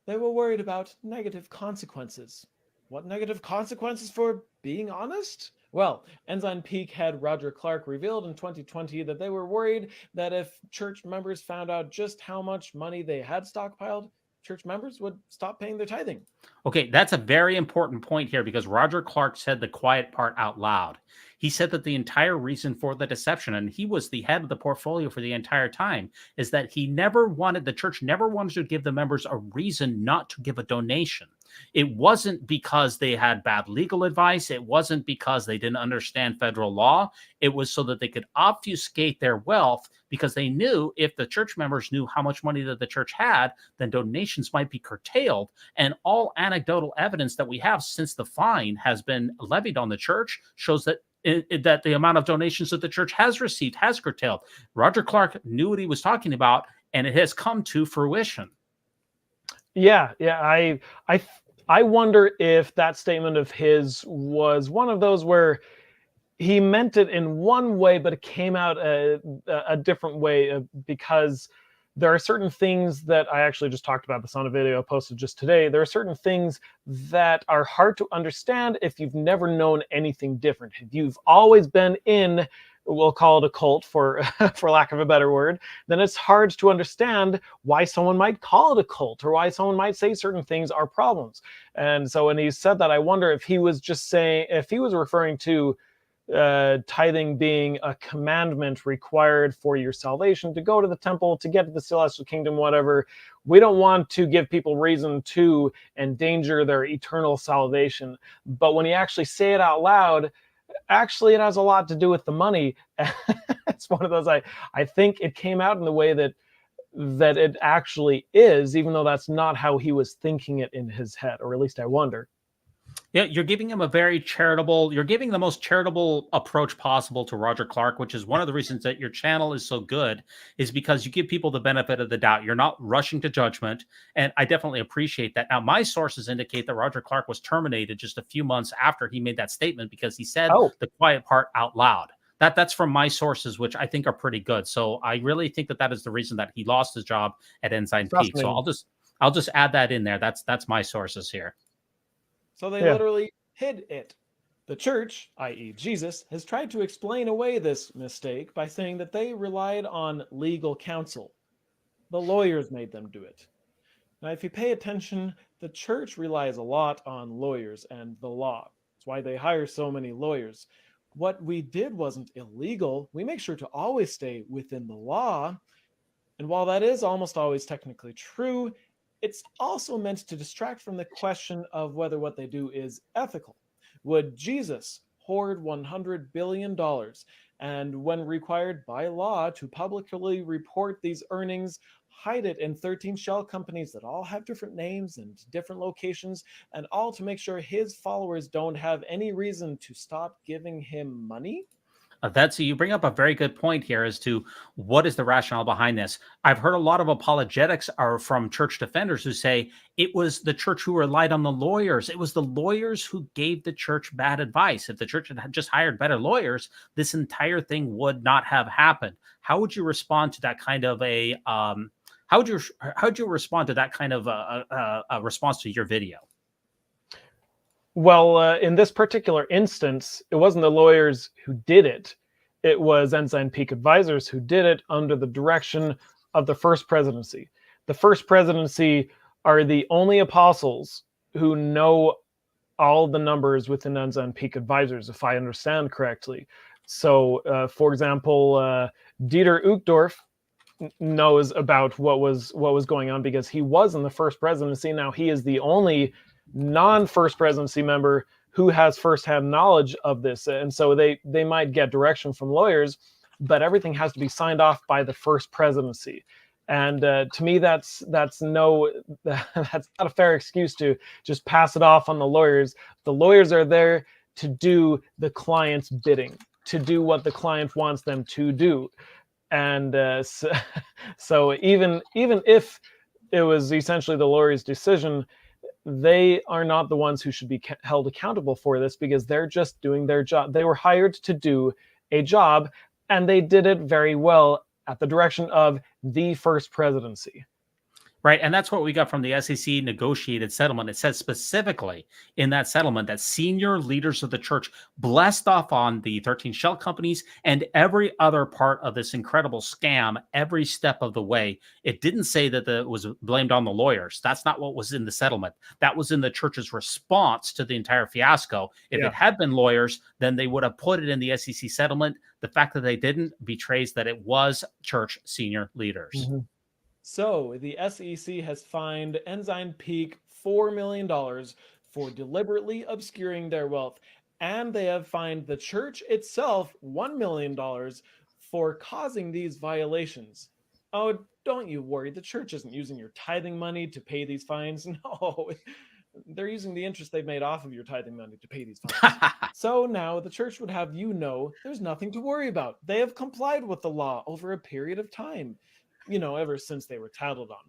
They were worried about negative consequences. What negative consequences for being honest? Well, Ensign Peak head Roger Clark revealed in 2020 that they were worried that if church members found out just how much money they had stockpiled, church members would stop paying their tithing. Okay, that's a very important point here because Roger Clark said the quiet part out loud. He said that the entire reason for the deception, and he was the head of the portfolio for the entire time, is that the church never wanted to give the members a reason not to give a donation. It wasn't because they had bad legal advice. It wasn't because they didn't understand federal law. It was so that they could obfuscate their wealth because they knew if the church members knew how much money that the church had, then donations might be curtailed. And all anecdotal evidence that we have since the fine has been levied on the church shows that that the amount of donations that the church has received has curtailed. Roger Clark knew what he was talking about, and it has come to fruition. Yeah. I wonder if that statement of his was one of those where he meant it in one way, but it came out a different way because there are certain things that I actually just talked about this on a video I posted just today. There are certain things that are hard to understand if you've never known anything different. If you've always been in, we'll call it a cult for lack of a better word, then it's hard to understand why someone might call it a cult or why someone might say certain things are problems. And so when he said that, I wonder if he was just saying, if he was referring to tithing being a commandment required for your salvation, to go to the temple, to get to the celestial kingdom, whatever. We don't want to give people reason to endanger their eternal salvation. But when you actually say it out loud, actually it has a lot to do with the money. It's one of those, I think it came out in the way that it actually is, even though that's not how he was thinking it in his head, or at least I wonder. Yeah, you're giving him you're giving the most charitable approach possible to Roger Clark, which is one of the reasons that your channel is so good, is because you give people the benefit of the doubt. You're not rushing to judgment, and I definitely appreciate that. Now, my sources indicate that Roger Clark was terminated just a few months after he made that statement because he said the quiet part out loud. That's from my sources, which I think are pretty good. So I really think that is the reason that he lost his job at Ensign Peak. So I'll just add that in there. That's my sources here. So they literally hid it. The church, i.e. Jesus, has tried to explain away this mistake by saying that they relied on legal counsel. The lawyers made them do it. Now, if you pay attention, the church relies a lot on lawyers and the law. That's why they hire so many lawyers. What we did wasn't illegal. We make sure to always stay within the law. And while that is almost always technically true, it's also meant to distract from the question of whether what they do is ethical. Would Jesus hoard $100 billion and, when required by law to publicly report these earnings, hide it in 13 shell companies that all have different names and different locations, and all to make sure his followers don't have any reason to stop giving him money? So you bring up a very good point here as to what is the rationale behind this. I've heard a lot of apologetics are from church defenders who say it was the church who relied on the lawyers. It was the lawyers who gave the church bad advice. If the church had just hired better lawyers, this entire thing would not have happened. How would you respond to that kind of a how would you respond to that kind of a response to your video? Well, in this particular instance, it wasn't the lawyers who did it. It was Ensign Peak Advisors who did it under the direction of the First Presidency. The First Presidency are the only apostles who know all the numbers within Ensign Peak Advisors, if I understand correctly. So, for example, Dieter Uchtdorf knows about what was going on because he was in the First Presidency. Now he is the only non-First Presidency member who has firsthand knowledge of this, and so they might get direction from lawyers, but everything has to be signed off by the First Presidency. And to me, that's no that's not a fair excuse to just pass it off on the lawyers. The lawyers are there to do the client's bidding, to do what the client wants them to do. And so even if it was essentially the lawyer's decision, they are not the ones who should be held accountable for this, because they're just doing their job. They were hired to do a job, and they did it very well at the direction of the first presidency. Right. And that's what we got from the SEC negotiated settlement. It says specifically in that settlement that senior leaders of the church blessed off on the 13 shell companies and every other part of this incredible scam every step of the way. It didn't say that it was blamed on the lawyers. That's not what was in the settlement. That was in the church's response to the entire fiasco. If it had been lawyers, then they would have put it in the SEC settlement. The fact that they didn't betrays that it was church senior leaders. Mm-hmm. So the SEC has fined Ensign Peak $4 million for deliberately obscuring their wealth, and they have fined the church itself $1 million for causing these violations. Oh, don't you worry. The church isn't using your tithing money to pay these fines. No, they're using the interest they've made off of your tithing money to pay these fines. So now the church would have you know there's nothing to worry about. They have complied with the law over a period of time. Ever since they were tattled on.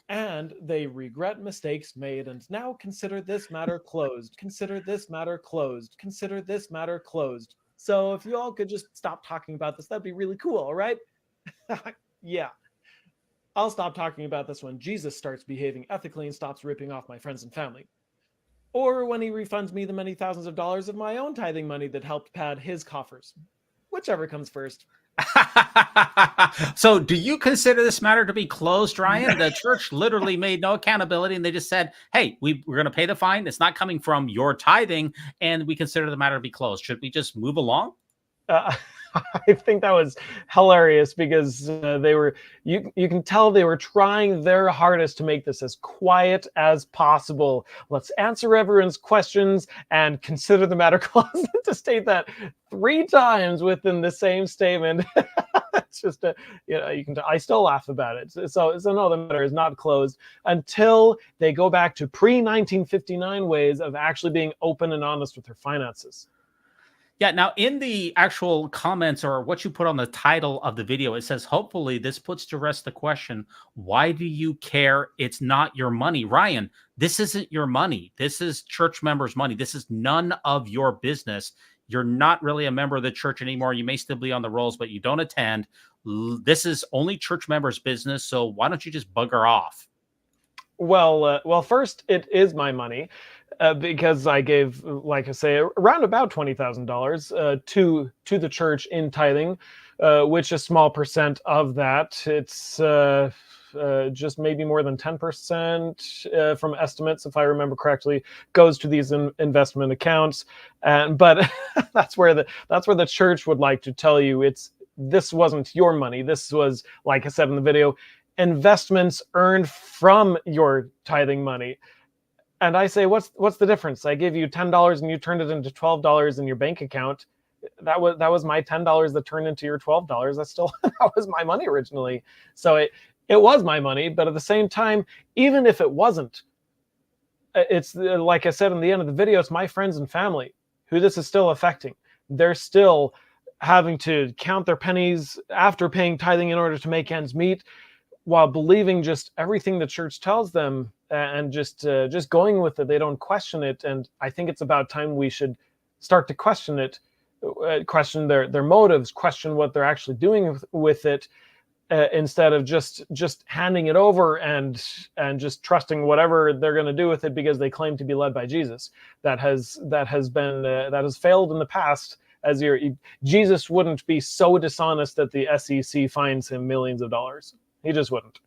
And they regret mistakes made and now consider this matter closed. Consider this matter closed. Consider this matter closed. So if you all could just stop talking about this, that'd be really cool, all right? Yeah. I'll stop talking about this when Jesus starts behaving ethically and stops ripping off my friends and family. Or when he refunds me the many thousands of dollars of my own tithing money that helped pad his coffers. Whichever comes first. So do you consider this matter to be closed, Ryan? The church literally made no accountability, and they just said, hey, we're going to pay the fine. It's not coming from your tithing, and we consider the matter to be closed. Should we just move along? I think that was hilarious, because they were, you can tell they were trying their hardest to make this as quiet as possible. Let's answer everyone's questions and consider the matter closed. To state that 3 times within the same statement. It's just you can. I still laugh about it. So no, the matter is not closed until they go back to pre-1959 ways of actually being open and honest with their finances. Yeah. Now, in the actual comments or what you put on the title of the video, it says, hopefully this puts to rest the question, why do you care? It's not your money. Ryan, this isn't your money. This is church members' money. This is none of your business. You're not really a member of the church anymore. You may still be on the rolls, but you don't attend. This is only church members' business. So why don't you just bugger off? Well, first, it is my money. Because I gave, like I say, around about $20,000 to the church in tithing, which a small percent of that, it's just maybe more than 10% from estimates, if I remember correctly, goes to these investment accounts. But that's where the church would like to tell you this wasn't your money. This was, like I said in the video, investments earned from your tithing money. And I say, what's the difference? I gave you $10 and you turned it into $12 in your bank account. That was my $10 that turned into your $12. That's still that was my money originally. So it was my money, but at the same time, even if it wasn't, it's like I said in the end of the video, it's my friends and family who this is still affecting. They're still having to count their pennies after paying tithing in order to make ends meet, while believing just everything the church tells them and just going with it. They don't question it. And I think it's about time we should start to question it, question their motives, question what they're actually doing with it, instead of just handing it over and just trusting whatever they're going to do with it because they claim to be led by Jesus. That has failed in the past. Jesus wouldn't be so dishonest that the SEC fines him millions of dollars. He just wouldn't.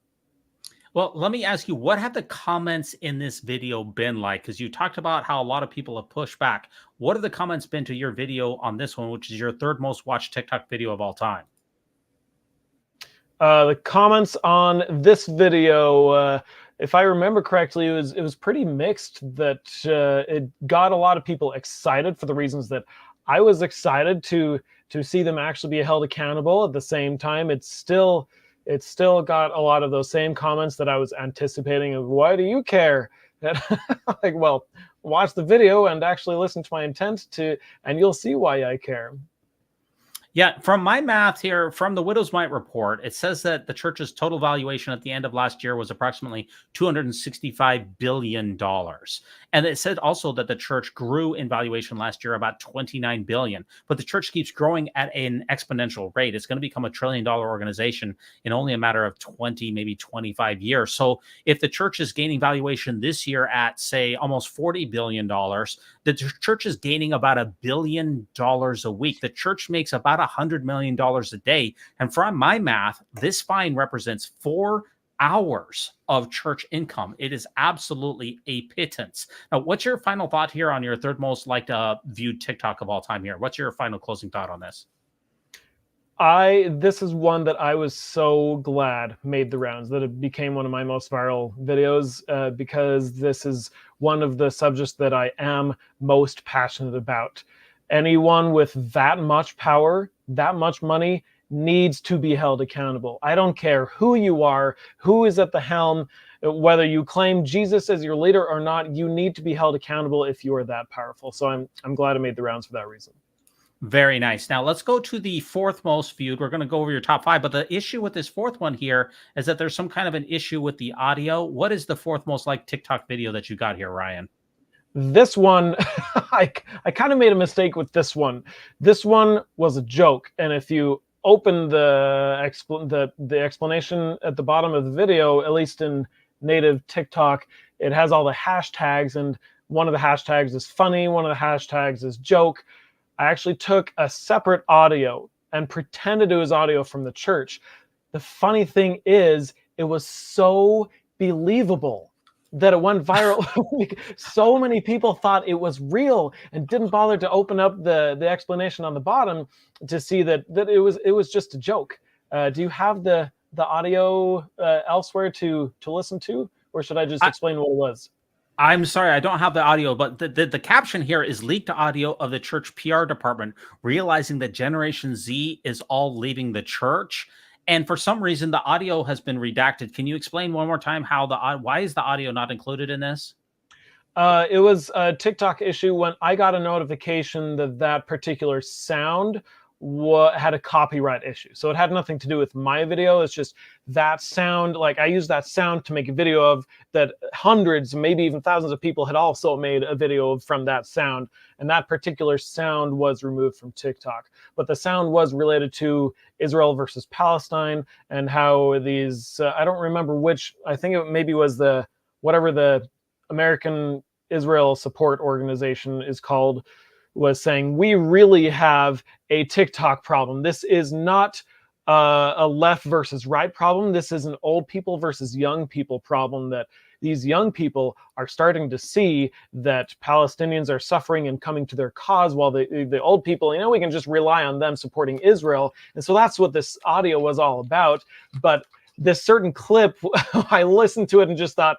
Well, let me ask you, what have the comments in this video been like? Because you talked about how a lot of people have pushed back. What have the comments been to your video on this one, which is your 3rd most watched TikTok video of all time? The comments on this video, if I remember correctly, it was pretty mixed. That it got a lot of people excited for the reasons that I was excited to see them actually be held accountable. At the same time, it's still it's still got a lot of those same comments that I was anticipating of, why do you care? And like, well, watch the video and actually listen to my intent and you'll see why I care. Yeah, from my math here, from the Widow's Mite report, it says that the church's total valuation at the end of last year was approximately $265 billion. And it said also that the church grew in valuation last year about $29 billion. But the church keeps growing at an exponential rate. It's going to become $1 trillion organization in only a matter of 20, maybe 25 years. So if the church is gaining valuation this year at, say, almost $40 billion, the church is gaining about $1 billion a week. The church makes about $100 million a day. And from my math, this fine represents 4 hours of church income. It is absolutely a pittance. Now, what's your final thought here on your third most liked viewed TikTok of all time here? What's your final closing thought on this? This is one that I was so glad made the rounds, that it became one of my most viral videos, because this is one of the subjects that I am most passionate about. Anyone with that much power, that much money, needs to be held accountable. I don't care who you are, who is at the helm, whether you claim Jesus as your leader or not, you need to be held accountable if you are that powerful. So I'm glad I made the rounds for that reason. Very nice. Now let's go to the fourth most viewed. We're going to go over your top 5, but the issue with this fourth one here is that there's some kind of an issue with the audio. What is the fourth most liked TikTok video that you got here, Ryan? This one, I kind of made a mistake with this one. This one was a joke, and if you open the explanation at the bottom of the video, at least in native TikTok, it has all the hashtags, and one of the hashtags is funny, one of the hashtags is joke. I actually took a separate audio and pretended it was audio from the church. The funny thing is, it was so believable that it went viral. So many people thought it was real and didn't bother to open up the explanation on the bottom to see that it was just a joke. Do you have the audio elsewhere to listen to, or should I just explain what it was? I'm sorry, I don't have the audio, but the caption here is leaked audio of the church PR department realizing that Generation Z is all leaving the church. And for some reason, the audio has been redacted. Can you explain one more time why is the audio not included in this? It was a TikTok issue when I got a notification that particular sound had a copyright issue. So it had nothing to do with my video. It's just that sound. Like, I used that sound to make a video of that hundreds, maybe even thousands of people had also made a video from that sound. And that particular sound was removed from TikTok. But the sound was related to Israel versus Palestine and how these, I don't remember which, I think it maybe was whatever the American Israel Support Organization is called, was saying, we really have a TikTok problem. This is not a left versus right problem. This is an old people versus young people problem, that these young people are starting to see that Palestinians are suffering and coming to their cause, while the old people, we can just rely on them supporting Israel. And so that's what this audio was all about. But this certain clip, I listened to it and just thought,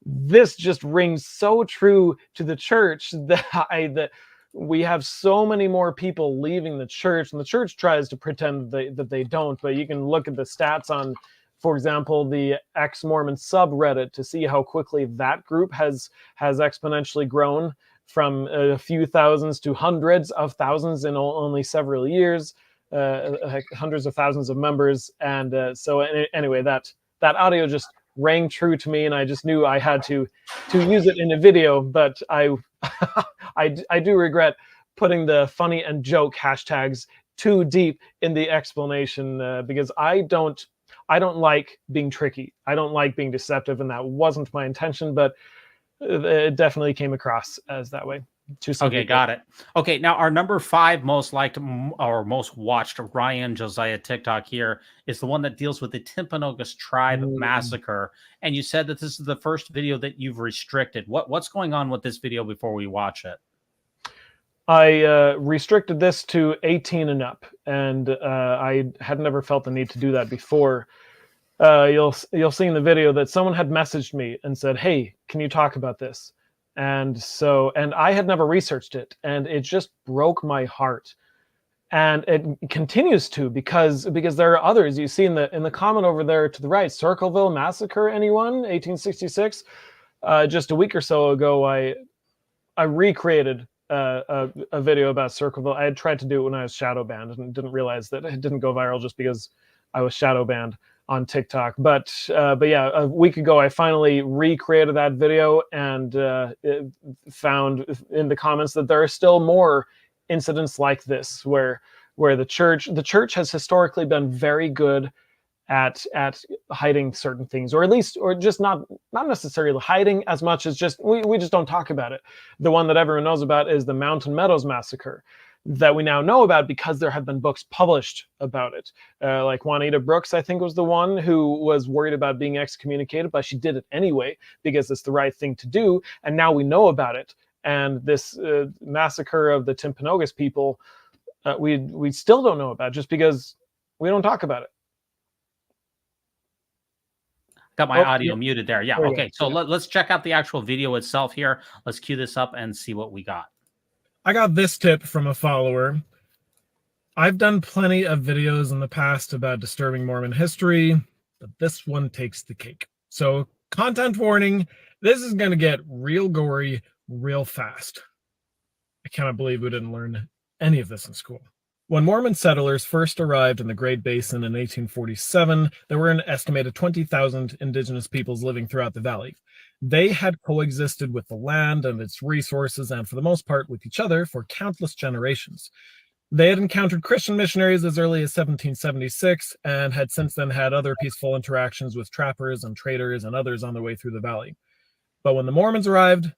this just rings so true to the church that we have so many more people leaving the church, and the church tries to pretend that they don't. But you can look at the stats on, for example, the ex-Mormon subreddit to see how quickly that group has exponentially grown from a few thousands to hundreds of thousands in only several years, hundreds of thousands of members. And so anyway, that audio just rang true to me, and I just knew I had to use it in a video. But I do regret putting the funny and joke hashtags too deep in the explanation, because I don't like being tricky. I don't like being deceptive, and that wasn't my intention, but it definitely came across as that way. Okay, got it. Okay, now our number 5 most liked or most watched Ryan Josiah TikTok here is the one that deals with the Timpanogos tribe massacre. And you said that this is the first video that you've restricted. What's going on with this video before we watch it? I restricted this to 18 and up, and I had never felt the need to do that before. You'll see in the video that someone had messaged me and said, "Hey, can you talk about this?" And I had never researched it, and it just broke my heart. And it continues to, because there are others. You see in the comment over there to the right, Circleville Massacre, anyone? 1866. Just a week or so ago, I recreated a video about Circleville. I had tried to do it when I was shadow banned and didn't realize that it didn't go viral just because I was shadow banned on TikTok. But yeah, a week ago, I finally recreated that video and found in the comments that there are still more incidents like this where the church has historically been very good at hiding certain things, or at least, or just not necessarily hiding as much as just we just don't talk about it. The one that everyone knows about is the Mountain Meadows Massacre, that we now know about because there have been books published about it. Like Juanita Brooks, I think, was the one who was worried about being excommunicated, but she did it anyway because it's the right thing to do, and now we know about it. And this massacre of the Timpanogos people, we still don't know about just because we don't talk about it. Got my audio muted there. Yeah. Okay. So yeah. let's check out the actual video itself here. Let's cue this up and see what we got. I got this tip from a follower. I've done plenty of videos in the past about disturbing Mormon history, but this one takes the cake. So, content warning, this is going to get real gory real fast. I cannot believe we didn't learn any of this in school. When Mormon settlers first arrived in the Great Basin in 1847, there were an estimated 20,000 indigenous peoples living throughout the valley. They had coexisted with the land and its resources, and for the most part with each other, for countless generations. They had encountered Christian missionaries as early as 1776 and had since then had other peaceful interactions with trappers and traders and others on their way through the valley. But when the Mormons arrived,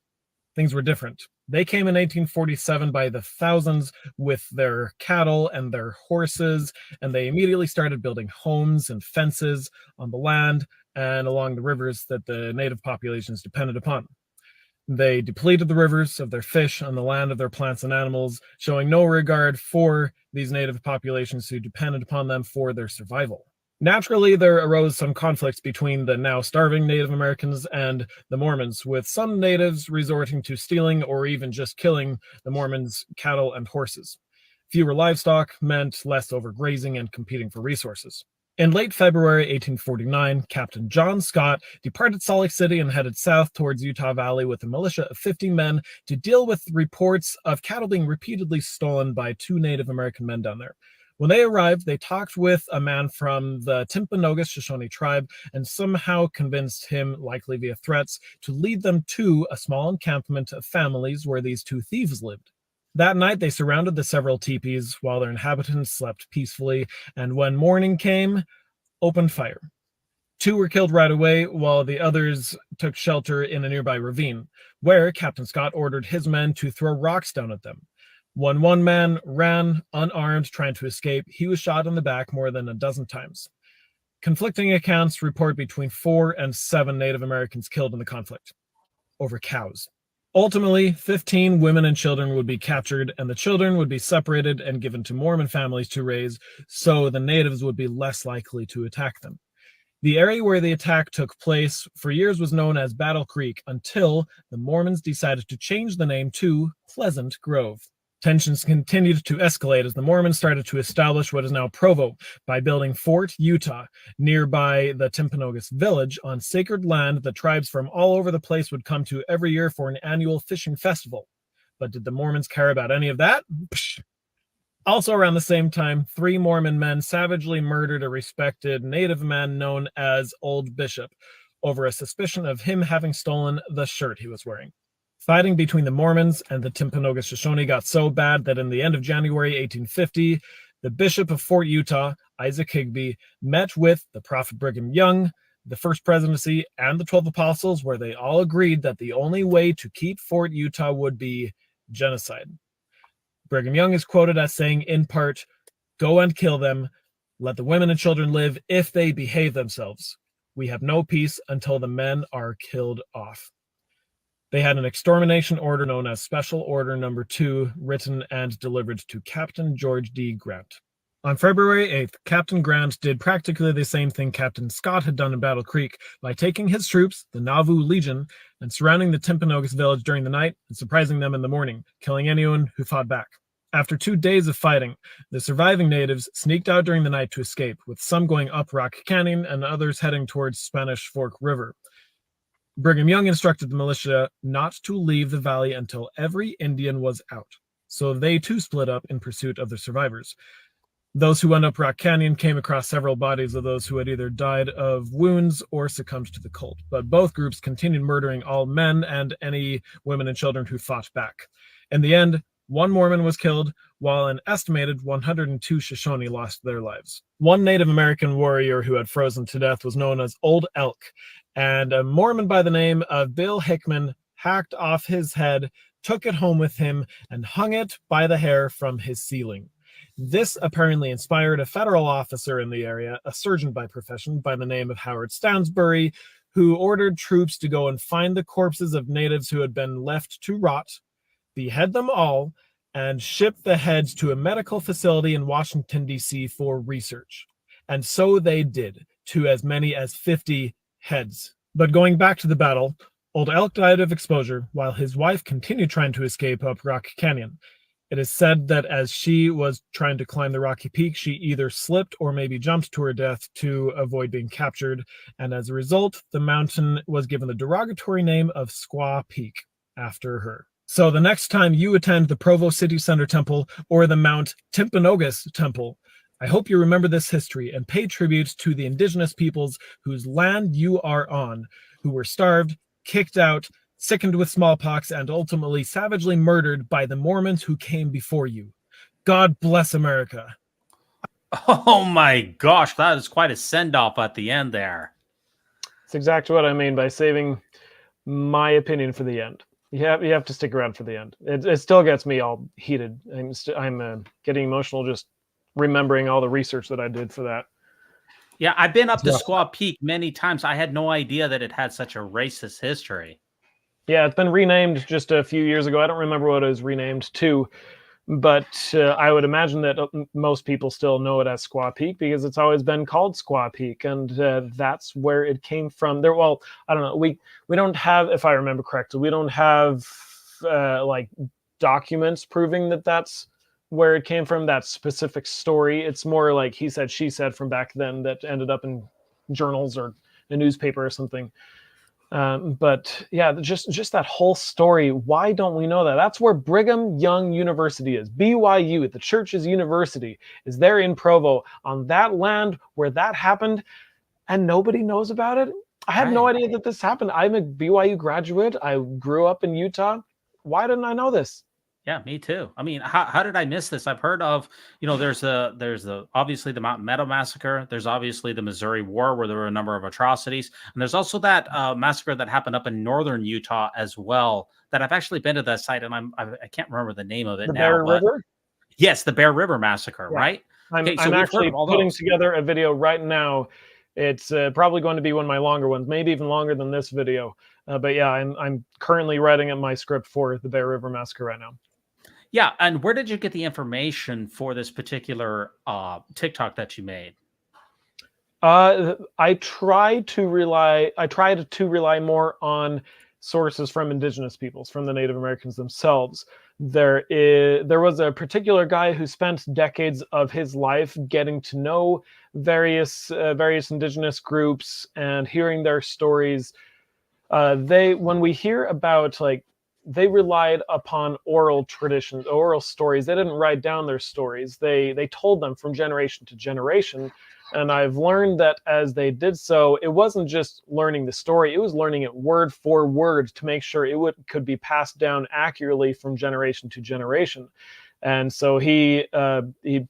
things were different. They came in 1847 by the thousands with their cattle and their horses, and they immediately started building homes and fences on the land and along the rivers that the native populations depended upon. They depleted the rivers of their fish and the land of their plants and animals, showing no regard for these native populations who depended upon them for their survival. Naturally, there arose some conflicts between the now starving Native Americans and the Mormons, with some natives resorting to stealing or even just killing the Mormons' cattle and horses. Fewer livestock meant less overgrazing and competing for resources. In late February 1849, Captain John Scott departed Salt Lake City and headed south towards Utah Valley with a militia of 50 men to deal with reports of cattle being repeatedly stolen by 2 Native American men down there. When they arrived, they talked with a man from the Timpanogos Shoshone tribe and somehow convinced him, likely via threats, to lead them to a small encampment of families where these 2 thieves lived. That night, they surrounded the several teepees while their inhabitants slept peacefully, and when morning came, opened fire. 2 were killed right away, while the others took shelter in a nearby ravine, where Captain Scott ordered his men to throw rocks down at them. When one man ran unarmed, trying to escape, he was shot in the back more than a dozen times. Conflicting accounts report between 4 and 7 Native Americans killed in the conflict over cows. Ultimately, 15 women and children would be captured, and the children would be separated and given to Mormon families to raise, so the natives would be less likely to attack them. The area where the attack took place for years was known as Battle Creek until the Mormons decided to change the name to Pleasant Grove. Tensions continued to escalate as the Mormons started to establish what is now Provo by building Fort Utah nearby the Timpanogos village on sacred land that tribes from all over the place would come to every year for an annual fishing festival. But did the Mormons care about any of that? Psh. Also around the same time, 3 Mormon men savagely murdered a respected Native man known as Old Bishop over a suspicion of him having stolen the shirt he was wearing. Fighting between the Mormons and the Timpanogos Shoshone got so bad that in the end of January 1850, the Bishop of Fort Utah, Isaac Higbee, met with the Prophet Brigham Young, the First Presidency, and the 12 Apostles, where they all agreed that the only way to keep Fort Utah would be genocide. Brigham Young is quoted as saying, in part, "Go and kill them. Let the women and children live if they behave themselves. We have no peace until the men are killed off." They had an extermination order known as Special Order No. 2, written and delivered to Captain George D. Grant. On February 8th, Captain Grant did practically the same thing Captain Scott had done in Battle Creek by taking his troops, the Nauvoo Legion, and surrounding the Timpanogos village during the night and surprising them in the morning, killing anyone who fought back. After 2 days of fighting, the surviving natives sneaked out during the night to escape, with some going up Rock Canyon and others heading towards Spanish Fork River. Brigham Young instructed the militia not to leave the valley until every Indian was out, so they too split up in pursuit of the survivors. Those who went up Rock Canyon came across several bodies of those who had either died of wounds or succumbed to the cold, but both groups continued murdering all men and any women and children who fought back. In the end, 1 Mormon was killed, while an estimated 102 Shoshone lost their lives. One Native American warrior who had frozen to death was known as Old Elk, and a Mormon by the name of Bill Hickman hacked off his head, took it home with him, and hung it by the hair from his ceiling. This apparently inspired a federal officer in the area, a surgeon by profession by the name of Howard Stansbury, who ordered troops to go and find the corpses of natives who had been left to rot, behead them all, and ship the heads to a medical facility in Washington, D.C. for research. And so they did, to as many as 50 heads. But going back to the battle, Old Elk died of exposure while his wife continued trying to escape up Rock Canyon. It is said that as she was trying to climb the rocky peak, she either slipped or maybe jumped to her death to avoid being captured, and as a result, the mountain was given the derogatory name of Squaw Peak after her. So the next time you attend the Provo City Center Temple or the Mount Timpanogos Temple, I hope you remember this history and pay tribute to the indigenous peoples whose land you are on, who were starved, kicked out, sickened with smallpox, and ultimately savagely murdered by the Mormons who came before you. God bless America. Oh my gosh, that is quite a send-off at the end there. That's exactly what I mean by saving my opinion for the end. You have to stick around for the end. It still gets me all heated. I'm getting emotional just remembering all the research that I did for that. Yeah, I've been up to Squaw Peak many times. I had no idea that it had such a racist history. Yeah, it's been renamed just a few years ago. I don't remember what it was renamed to, but I would imagine that most people still know it as Squaw Peak because it's always been called Squaw Peak, and that's where it came from. There, well, I don't know. We don't have, if I remember correctly, we don't have like documents proving that that's where it came from. That specific story. It's more like he said, she said from back then that ended up in journals or a newspaper or something. But yeah, just that whole story. Why don't we know that? That's where Brigham Young University is. BYU, the church's university, is there in Provo, on that land where that happened, and nobody knows about it. I had no idea that this happened. I'm a BYU graduate. I grew up in Utah. Why didn't I know this? Yeah, me too. I mean, how did I miss this? I've heard of, there's the obviously the Mountain Meadow massacre. There's obviously the Missouri War where there were a number of atrocities, and there's also that massacre that happened up in northern Utah as well. That I've actually been to that site, and I can't remember the name of it now. Bear River? Yes, the Bear River massacre, yeah. Right? I'm actually putting together a video right now. It's probably going to be one of my longer ones, maybe even longer than this video. But yeah, I'm currently writing up my script for the Bear River massacre right now. Yeah, and where did you get the information for this particular TikTok that you made? I tried to rely more on sources from indigenous peoples, from the Native Americans themselves. There was a particular guy who spent decades of his life getting to know various indigenous groups and hearing their stories. When we hear about they relied upon oral traditions, oral stories. They didn't write down their stories. They told them from generation to generation. And I've learned that as they did so, it wasn't just learning the story, it was learning it word for word to make sure it could be passed down accurately from generation to generation. And so he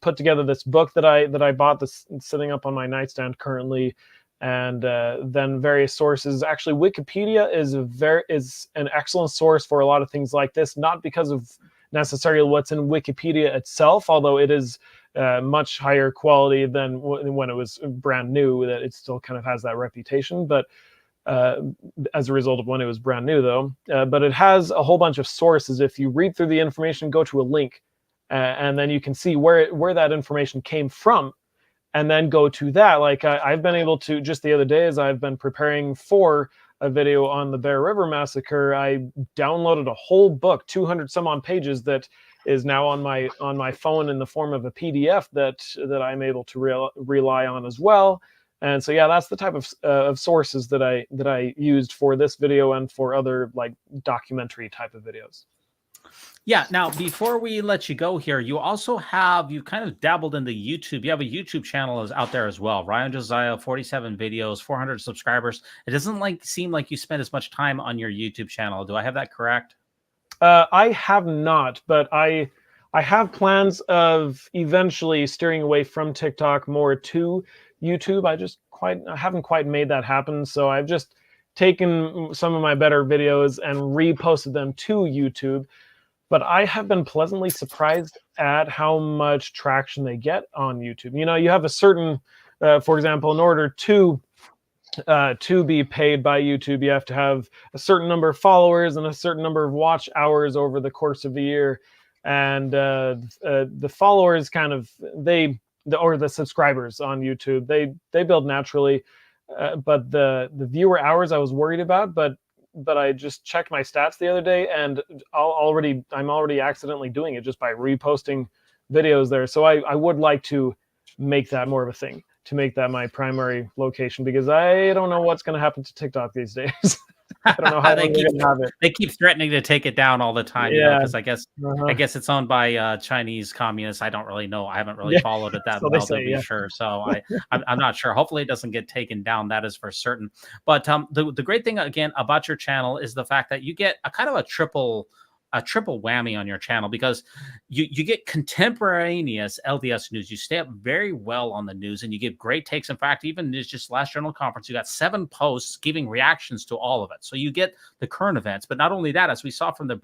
put together this book that I bought, that's sitting up on my nightstand currently. And then various sources. Actually, Wikipedia is an excellent source for a lot of things like this, not because of necessarily what's in Wikipedia itself, although it is much higher quality than when it was brand new, that it still kind of has that reputation. But as a result of when it was brand new, though. But it has a whole bunch of sources. If you read through the information, go to a link, and then you can see where that information came from. And then go to that. Like I've been able to, just the other day, as I've been preparing for a video on the Bear River Massacre, I downloaded a whole book, 200 some odd pages, that is now on my phone in the form of a PDF that I'm able to rely on as well. And so yeah, that's the type of sources that I used for this video and for other like documentary type of videos. Yeah. Now, before we let you go here, you kind of dabbled in the YouTube. You have a YouTube channel is out there as well. Ryan Josiah, 47 videos, 400 subscribers. It doesn't seem like you spend as much time on your YouTube channel. Do I have that correct? I have not, but I have plans of eventually steering away from TikTok more to YouTube. I haven't quite made that happen. So I've just taken some of my better videos and reposted them to YouTube. But I have been pleasantly surprised at how much traction they get on YouTube. You know, you have a certain, for example, in order to be paid by YouTube, you have to have a certain number of followers and a certain number of watch hours over the course of the year. And the followers or the subscribers on YouTube, they build naturally. But the viewer hours I was worried about, but I just checked my stats the other day, and I'm already accidentally doing it just by reposting videos there. So I would like to make that more of a thing, to make that my primary location, because I don't know what's going to happen to TikTok these days. I don't know how they keep threatening to take it down all the time. Yeah, because I guess it's owned by Chinese communists. I don't really know. I haven't really followed it that so well to be sure. So I'm not sure. Hopefully it doesn't get taken down. That is for certain. But the great thing again about your channel is the fact that you get a kind of a triple whammy on your channel, because you get contemporaneous LDS news. You stay up very well on the news, and you give great takes. In fact, even just last General Conference, you got 7 posts giving reactions to all of it. So you get the current events, but not only that, as we saw from the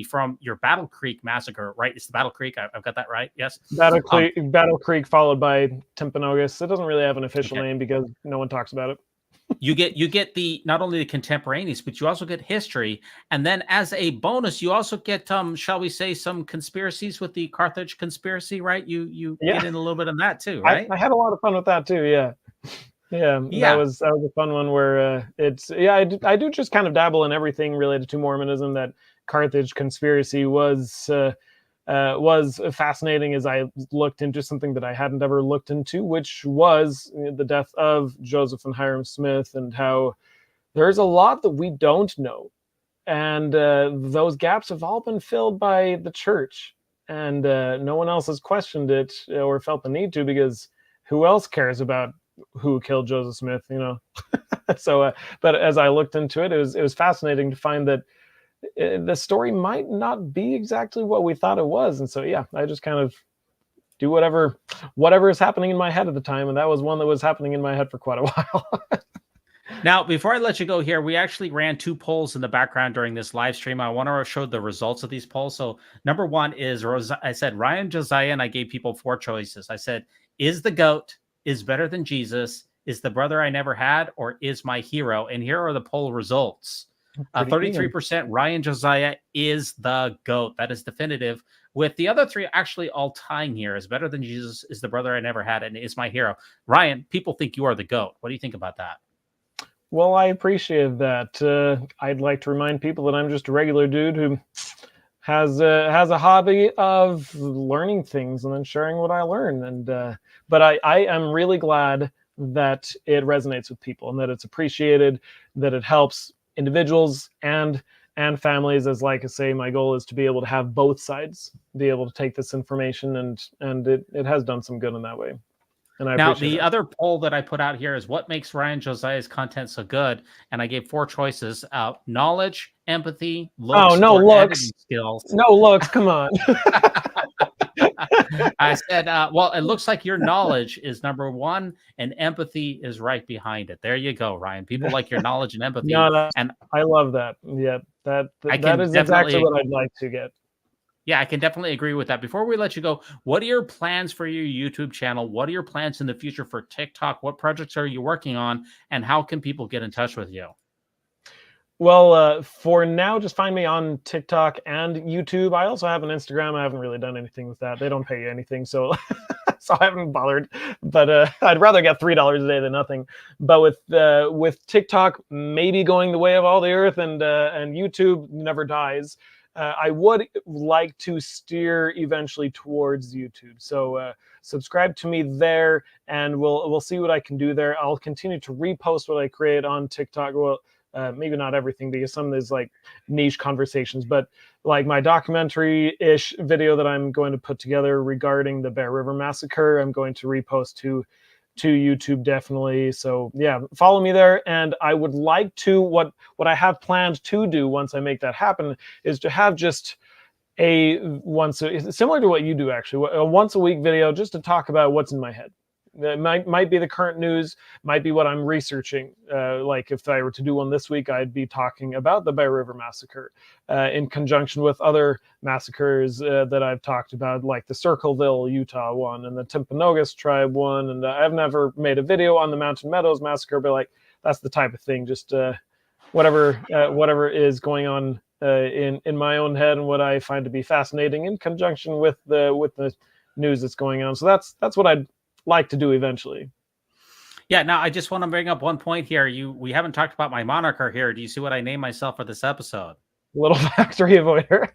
from your Battle Creek massacre, right? It's the Battle Creek. I've got that right. Yes. Battle Creek followed by Timpanogos. It doesn't really have an official name because no one talks about it. You get the not only the contemporaneous, but you also get history, and then as a bonus, you also get shall we say, some conspiracies with the Carthage conspiracy, right? You get in a little bit of that too, right? I had a lot of fun with that too. Yeah. That was a fun one where I do just kind of dabble in everything related to Mormonism. That Carthage conspiracy was fascinating as I looked into something that I hadn't ever looked into, which was the death of Joseph and Hiram Smith, and how there's a lot that we don't know. And those gaps have all been filled by the church, and no one else has questioned it or felt the need to, because who else cares about who killed Joseph Smith, you know? So, but as I looked into it, it was fascinating to find that the story might not be exactly what we thought it was. And so, yeah, I just kind of do whatever is happening in my head at the time. And that was one that was happening in my head for quite a while. Now, before I let you go here, we actually ran 2 polls in the background during this live stream. I want to show the results of these polls. So number 1 is, I said Ryan Josiah, and I gave people 4 choices. I said, is the GOAT, is better than Jesus, is the brother I never had, or is my hero? And here are the poll results. 33% Ryan Josiah is the GOAT. That is definitive. With the other 3 actually all tying here: is better than Jesus, is the brother I never had, and is my hero. Ryan, people think you are the GOAT. What do you think about that? Well, I appreciate that. I'd like to remind people that I'm just a regular dude who has a hobby of learning things and then sharing what I learn. And but I am really glad that it resonates with people and that it's appreciated, that it helps individuals and families. As like I say, my goal is to be able to have both sides be able to take this information, and it has done some good in that way. And I now appreciate the that. other poll that I put out here is what makes Ryan Josiah's content so good, and I gave 4 choices: knowledge, empathy, looks, no or looks, editing skills. No looks, come on. I said, well, it looks like your knowledge is number 1 and empathy is right behind it. There you go, Ryan. People like your knowledge and empathy. And I love that. Yeah, that is exactly what I'd like to get. Yeah, I can definitely agree with that. Before we let you go, what are your plans for your YouTube channel? What are your plans in the future for TikTok? What projects are you working on? And how can people get in touch with you? Well, for now, just find me on TikTok and YouTube. I also have an Instagram. I haven't really done anything with that. They don't pay you anything, so so I haven't bothered. But I'd rather get $3 a day than nothing. But with TikTok maybe going the way of all the earth, and YouTube never dies, I would like to steer eventually towards YouTube. So subscribe to me there, and we'll see what I can do there. I'll continue to repost what I create on TikTok. Well, maybe not everything, because some of these like niche conversations, but like my documentary-ish video that I'm going to put together regarding the Bear River Massacre, I'm going to repost to YouTube, definitely. So yeah, follow me there. And I would like to, what I have planned to do once I make that happen, is to have just similar to what you do, actually, a once a week video just to talk about what's in my head. It might be the current news, might be what I'm researching. Like if I were to do one this week, I'd be talking about the Bear River Massacre in conjunction with other massacres that I've talked about, like the Circleville, Utah one, and the Timpanogos tribe one. And I've never made a video on the Mountain Meadows Massacre, but like that's the type of thing. Just whatever is going on in my own head and what I find to be fascinating in conjunction with the news that's going on. So that's what I'd like to do eventually. Yeah, now I just want to bring up one point here. We haven't talked about my moniker here. Do you see what I named myself for this episode? Little factory avoider.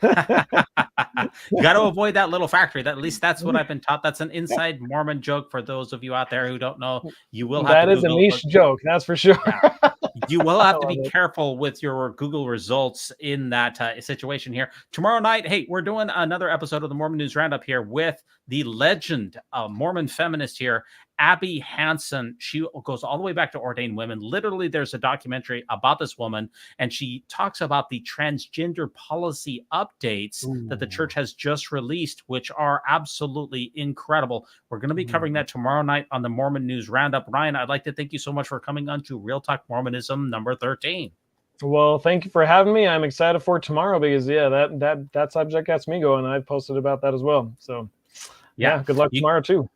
You got to avoid that little factory. At least that's what I've been taught. That's an inside Mormon joke for those of you out there who don't know. You will have that to is Google, a niche joke, that's for sure. Yeah. You will have to be careful with your Google results in that situation here. Tomorrow night, hey, we're doing another episode of the Mormon News Roundup here with the legend, Mormon feminist here, Abby Hansen. She goes all the way back to ordained women. Literally, there's a documentary about this woman, and she talks about the transgender policy updates that the church has just released, which are absolutely incredible. We're going to be covering that tomorrow night on the Mormon News Roundup. Ryan, I'd like to thank you so much for coming on to Real Talk Mormonism number 13. Well, thank you for having me. I'm excited for tomorrow because that subject gets me going. I've posted about that as well. So yeah, good luck tomorrow too.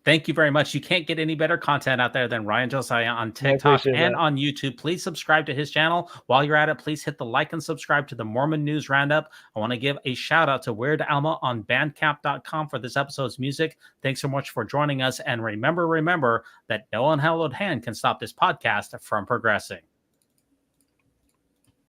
Thank you very much. You can't get any better content out there than Ryan Josiah on TikTok and on YouTube. Please subscribe to his channel. While you're at it, please hit the like and subscribe to the Mormon News Roundup. I want to give a shout out to Weird Alma on bandcamp.com for this episode's music. Thanks so much for joining us. And remember that no unhallowed hand can stop this podcast from progressing.